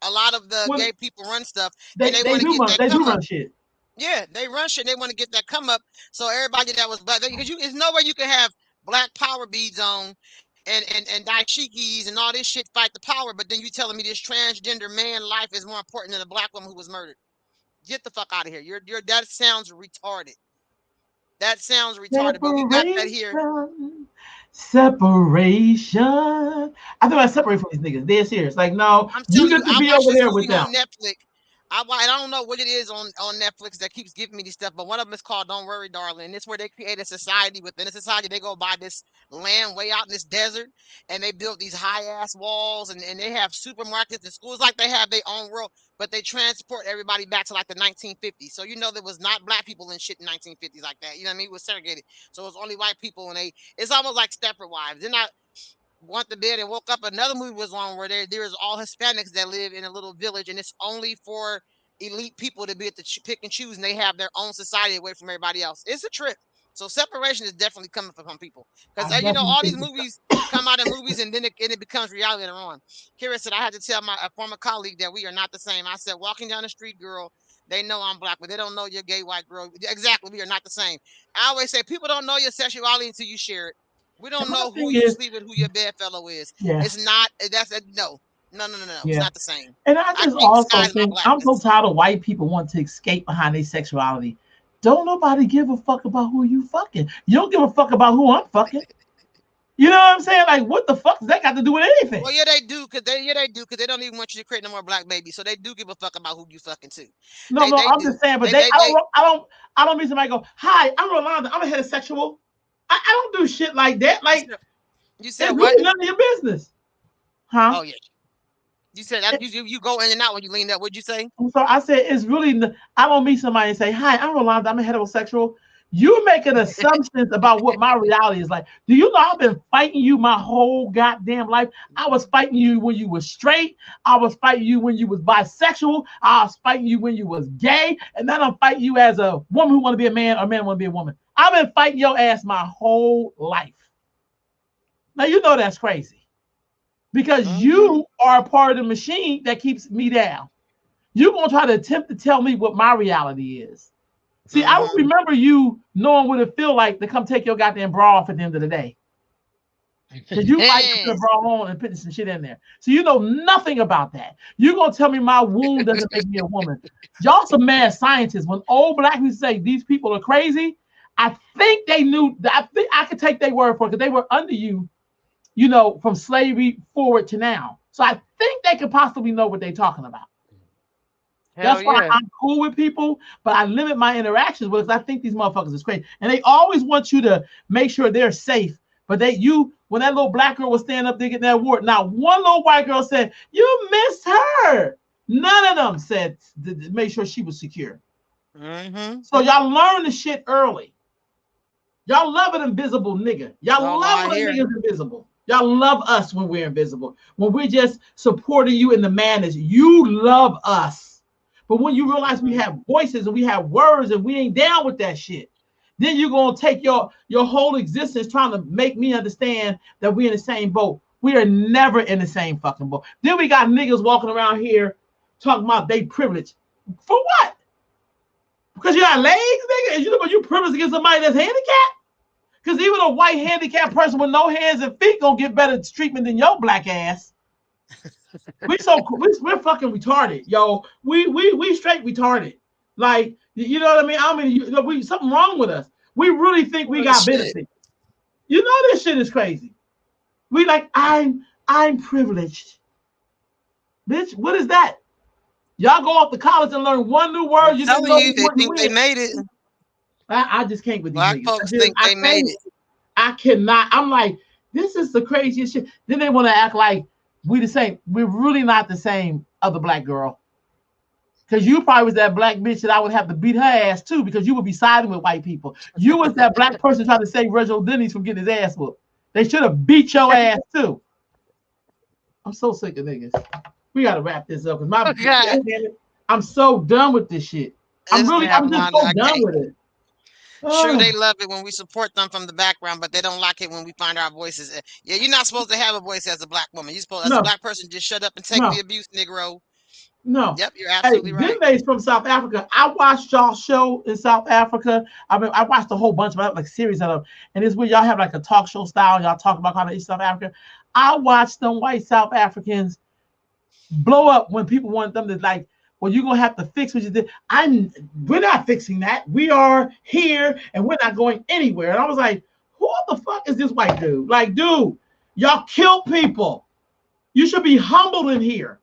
a lot of the when gay people run stuff and they, they they want to do get run that they do come up. run shit. Yeah, they run shit. They want to get that come up. So everybody that was black, because there's no way you can have black power beads on and dashikis and all this shit fight the power, but then you telling me this transgender man life is more important than a black woman who was murdered. Get the fuck out of here. You're that sounds retarded. That sounds retarded. But we got that here. Separation. Separation. I thought I separate from these niggas. They're serious. Like, no, I'm you telling get you, to I be watched over this there with movie them. on Netflix. I don't know what it is on Netflix that keeps giving me this stuff, but one of them is called "Don't Worry, Darling." It's where they create a society within a society. They go buy this land way out in this desert, and they build these high ass walls, and they have supermarkets and schools like they have their own world, but they transport everybody back to like the 1950s. So you know there was not black people in shit in 1950s like that. You know what I mean? It was segregated, so it was only white people, and they it's almost like Stepford Wives. They're not went to bed and woke up. Another movie was on where there's all Hispanics that live in a little village, and it's only for elite people to be able to pick and choose, and they have their own society away from everybody else. It's a trip. So separation is definitely coming from some people because I you know definitely all these think it's movies come out in movies and then it becomes reality later on. Kira said I had to tell my a former colleague that we are not the same. I said walking down the street, girl, they know I'm black, but they don't know you're gay white girl. Exactly, we are not the same. I always say people don't know your sexuality until you share it. We and don't my know who thing you is, sleep with, who your bedfellow is. yeah, It's not. That's a no. No, no, no, no. It's yeah. not the same. And I I just can't also disguise my think I'm so blackness. tired of white people wanting to escape behind their sexuality. Don't nobody give a fuck about who you fucking. You don't give a fuck about who I'm fucking. You know what I'm saying? Like, what the fuck does that got to do with anything? Well, yeah, they do, cause they don't even want you to create no more black babies. So they do give a fuck about who you fucking too. No, no, They I'm do. just saying. But They they, they they. I don't mean somebody go, hi, I'm Rolanda, I'm a heterosexual. I don't do shit like that. You Like, said, you said it's what? really none of your business, huh? Oh yeah, You said that you go in and out when you lean up. What'd you say? So I said, it's really, I don't meet somebody and say, hi, I'm Rolanda, I'm a heterosexual. You making assumptions about what my reality is like. Do you know I've been fighting you my whole goddamn life? I was fighting you when you were straight. I was fighting you when you was bisexual. I was fighting you when you was gay. And then I'm fighting you as a woman who want to be a man or a man who want to be a woman. I've been fighting your ass my whole life. Now, you know that's crazy because Mm-hmm. you are a part of the machine that keeps me down. You're going to try to attempt to tell me what my reality is. See, I don't Mm-hmm. remember you knowing what it feel like to come take your goddamn bra off at the end of the day. Because you fight to put a bra on and putting some shit in there. So you know nothing about that. You're going to tell me my womb doesn't make me a woman. Y'all some mad scientists. When old black people say these people are crazy, I think they knew, I think I could take their word for it because they were under you, you know, from slavery forward to now. So I think they could possibly know what they're talking about. Hell That's why yeah. I'm cool with people, but I limit my interactions with because I think these motherfuckers is crazy. And they always want you to make sure they're safe. But when that little black girl was standing up there getting that award, now one little white girl said, you missed her. None of them said to make sure she was secure. Mm-hmm. So y'all learn the shit early. Y'all love an invisible nigga. Y'all Oh, love I when a hear. nigga's invisible. Y'all love us when we're invisible. When we're just supporting you in the madness, you love us. But when you realize we Mm-hmm. have voices and we have words and we ain't down with that shit, then you're gonna take your whole existence trying to make me understand that we're in the same boat. We are never in the same fucking boat. Then we got niggas walking around here talking about they privilege. For what? Because you got legs, nigga? And you know you privileged against somebody that's handicapped? Because even a white handicapped person with no hands and feet gonna get better treatment than your black ass. We're fucking retarded, yo. We straight retarded. Like you know what I mean? I mean, we something wrong with us. We really think we Well, got shit. benefit. You know this shit is crazy. We like I'm privileged, bitch. What is that? Y'all go off to college and learn one new word I'm you didn't telling know you, they before you think they went. made it. I just can't with these Black niggas. folks think I they made can't. it. I cannot. I'm like, this is the craziest shit. Then they want to act like we the same. We're really not the same other black girl. Because you probably was that black bitch that I would have to beat her ass too, because you would be siding with white people. You was that black person trying to save Reginald Denny's from getting his ass whooped. They should have beat your ass too. I'm so sick of niggas. We gotta wrap this up because Oh God, I'm so done with this shit. listen, I'm just Wanda, so I done can't. with it. True, Oh, they love it when we support them from the background, but they don't like it when we find our voices. Yeah, you're not supposed to have a voice as a black woman. You're supposed, as a no, black person, just shut up and take the no. abuse, Negro. No. Yep, you're Hey, absolutely them right. days from South Africa. I watched y'all show in South Africa. I mean, I watched a whole bunch of like series of them, and it's where y'all have like a talk show style. Y'all talk about kind of East South Africa. I watched them white South Africans blow up when people want them to like, well, you're gonna have to fix what you did. We're not fixing that. We are here and we're not going anywhere. And I was like, who the fuck is this white dude? Like, dude, y'all kill people. You should be humbled in here.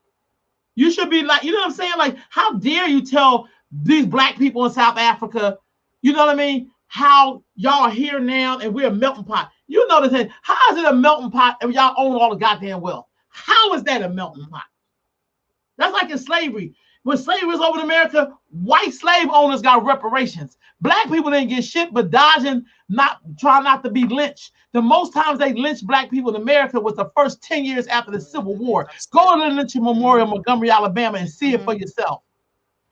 You should be like, you know what I'm saying? Like, how dare you tell these black people in South Africa, you know what I mean? How y'all are here now and we're a melting pot. You know the thing. How is it a melting pot if y'all own all the goddamn wealth? How is that a melting pot? That's like in slavery. When slavery was over in America, white slave owners got reparations. Black people didn't get shit, but dodging, not trying not to be lynched. The most times they lynched black people in America was the first 10 years after the Civil War. That's Go good. to the lynching memorial in Mm-hmm. Montgomery, Alabama, and see it for yourself.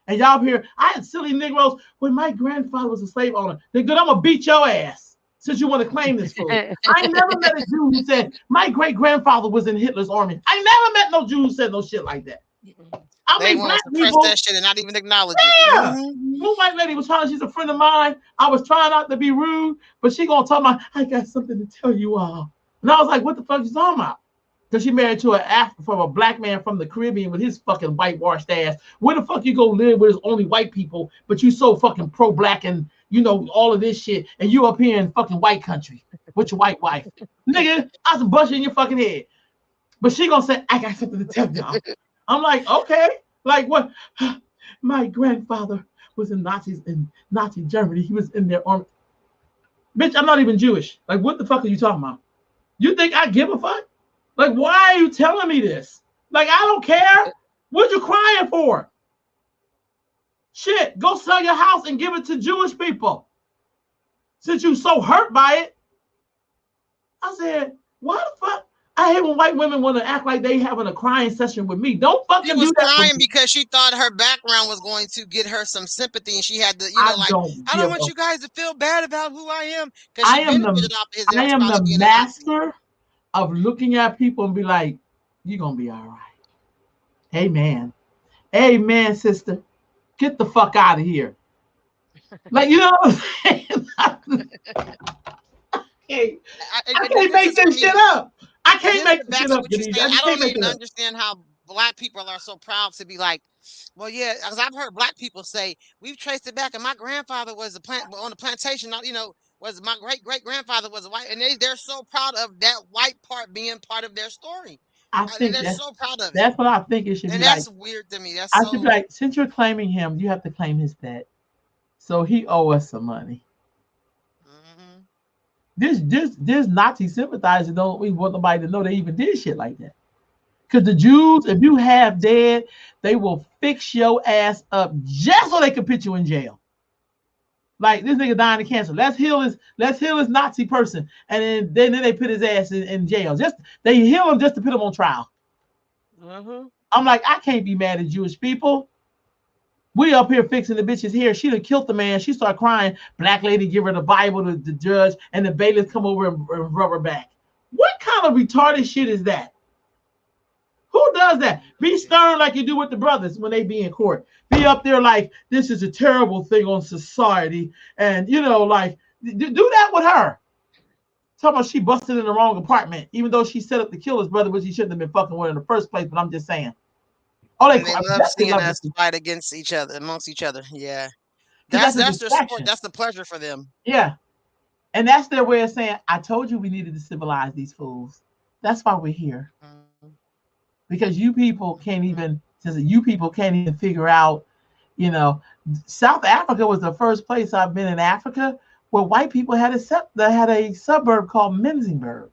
And y'all here, I had silly Negroes when my grandfather was a slave owner. They're good, I'm gonna beat your ass since you want to claim this fool. I never met a Jew who said my great grandfather was in Hitler's army. I never met no Jew who said no shit like that. I They mean, want to black suppress people, that shit and not even acknowledge it. yeah. Mm-hmm. One white lady was trying, she's a friend of mine. I was trying not to be rude, but she gonna tell me, I got something to tell you all. And I was like, what the fuck you talking about? Because she married to from a black man from the Caribbean with his fucking whitewashed ass. Where the fuck you go live where there's only white people, but you so fucking pro-black and you know all of this shit, and you up here in fucking white country with your white wife. Nigga, I was bust you in your fucking head. But she gonna say, I got something to tell y'all. I'm like, okay. Like what? My grandfather was in Nazi Germany. He was in their army. Bitch, I'm not even Jewish. Like, what the fuck are you talking about? You think I give a fuck? Like, why are you telling me this? Like, I don't care. What you crying for? Shit, go sell your house and give it to Jewish people. Since you so hurt by it. I said, why the fuck? I hate when white women want to act like they having a crying session with me. Don't She fucking was do that for crying me. because she thought her background was going to get her some sympathy, and she had to, I like, don't I don't give want a. you guys to feel bad about who I am, because I she am the benefited off his I am probably the being a Nazi. master of looking at people and be like, you're gonna be all right. Amen. Amen, sister. Get the fuck out of here. Like, you know what I'm saying? can't, I can't This make is for this me. shit up. I can't This make to this back shit up up, what you're Denise. saying. I I just can't don't make it even up. understand how black people are so proud to be like, well, yeah, because I've heard black people say we've traced it back, and my grandfather was a plant on the plantation. Was my great grandfather was a white, and they're so proud of that white part being part of their story. I think They're that's so proud of it, that's what I think it should and be like. that's weird to me. That's I should be so. like, since you're claiming him, you have to claim his debt. So he owe us some money. Hmm. This Nazi sympathizer don't we want nobody to know they even did shit like that. Because the Jews, if you have dead, they will fix your ass up just so they can put you in jail. Like this nigga dying of cancer. Let's heal this Nazi person. And then they put his ass in jail. Just they heal him just to put him on trial. Hmm. I'm like, I can't be mad at Jewish people. We up here fixing the bitch's hair. She done killed the man. She started crying. Black lady give her the Bible to the judge, and the bailiffs come over and rub her back. What kind of retarded shit is that? Who does that? Be stern like you do with the brothers when they be in court. Be up there like this is a terrible thing on society, and like do that with her. Talking about she busted in the wrong apartment, even though she set up to kill his brother, which he shouldn't have been fucking with in the first place. But I'm just saying. Oh, they And they love definitely seeing love us to fight against each other, amongst each other. Yeah, because that's a that's their sport. distraction. That's the pleasure for them. Yeah, and that's their way of saying, I told you we needed to civilize these fools. That's why we're here. Mhm. Because you people can't even, since you people can't even figure out, you know, South Africa was the first place I've been in Africa where white people had a suburb called Menzingsburg.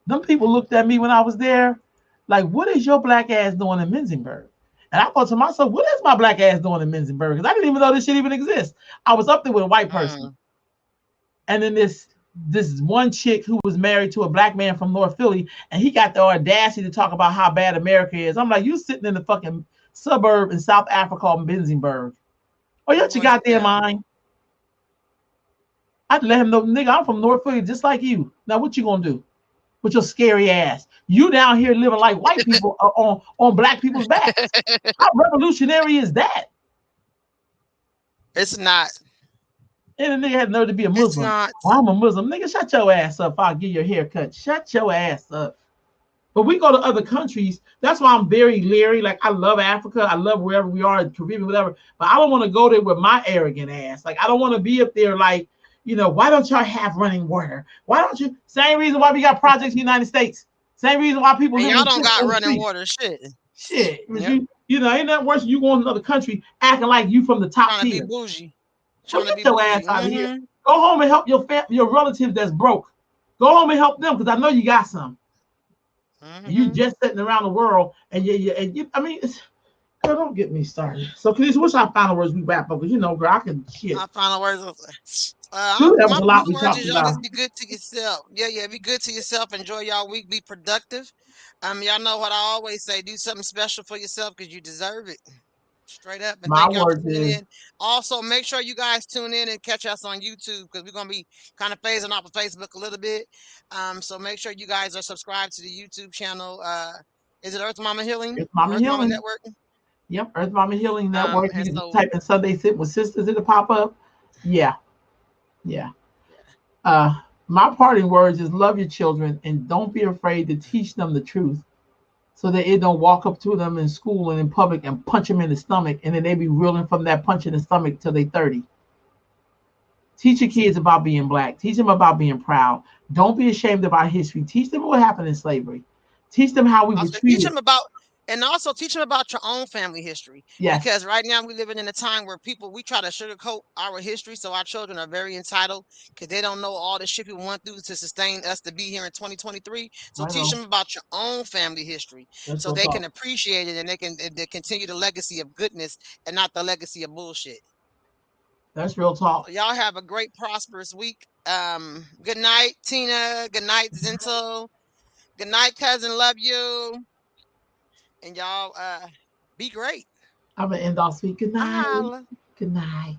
Them people looked at me when I was there like, what is your black ass doing in Menzingsburg? And I thought to myself, what is my black ass doing in Menzingsburg? Because I didn't even know this shit even exists. I was up there with a white person. Mm. And then this one chick who was married to a black man from North Philly, and he got the audacity to talk about how bad America is. I'm like, you sitting in the fucking suburb in South Africa called Benzenberg. Oh, you Who out your was goddamn that? mind. I'd let him know, nigga, I'm from North Philly just like you. Now what you gonna do with your scary ass? You down here living like white people on black people's backs. How revolutionary is that? It's not. And the nigga had the nerve to be a It's Muslim. not. Well, I'm a Muslim. Nigga, shut your ass up. I'll give you a haircut. Shut your ass up. But we go to other countries. That's why I'm very leery. Like I love Africa. I love wherever we are, Caribbean, whatever. But I don't want to go there with my arrogant ass. Like I don't want to be up there like, why don't y'all have running water? Why don't you? Same reason why we got projects in the United States. Same reason why people And live y'all in don't tents got on the running street. water. Shit. Shit. But Yep. ain't that worse than you going to another country acting like you from the top Trying to be tier. bougie. Well, Trying to get be your ass bougie. out of here. Mm-hmm. Go home and help your relatives that's broke. Go home and help them because I know you got some. And you Mm-hmm. just sitting around the world, I mean, girl, don't get me started. So, Kanisha, what's our final words we wrap up? Because girl, I can shit. My final words. Dude, that was My a lot final we words talked is y'all about. just be good to yourself. Yeah, yeah. Be good to yourself. Enjoy y'all week. Be productive. Y'all know what I always say. Do something special for yourself because you deserve it. Straight up. And My thank y'all for words tuning is in. Also, make sure you guys tune in and catch us on YouTube because we're gonna be kind of phasing off of Facebook a little bit. So make sure you guys are subscribed to the YouTube channel. Is it Earth Mama Healing? Earth Mama Earth Mama Healing. Network? Yep, Earth Mama Healing Network. You And can so type in Sunday Sit with Sisters, it'll pop up. Yeah, yeah. yeah. My parting words is love your children and don't be afraid to teach them the truth so that it don't walk up to them in school and in public and punch them in the stomach and then they be reeling from that punch in the stomach till they 30. Teach your kids about being black. Teach them about being proud. Don't be ashamed of our history. Teach them what happened in slavery. Teach them how we were Also teach treated. them about And also teach them about your own family history, Yes. because right now we're living in a time where we try to sugarcoat our history, so our children are very entitled because they don't know all the shit we went through to sustain us to be here in 2023. So I teach know. them about your own family history That's so real they can talk. appreciate it, and they continue the legacy of goodness and not the legacy of bullshit. That's real talk. So y'all have a great, prosperous week. Good night, Tina. Good night, Zinto. Good night, cousin. Love you. And y'all be great. I'm gonna end off speak. Good night. Holla. Good night.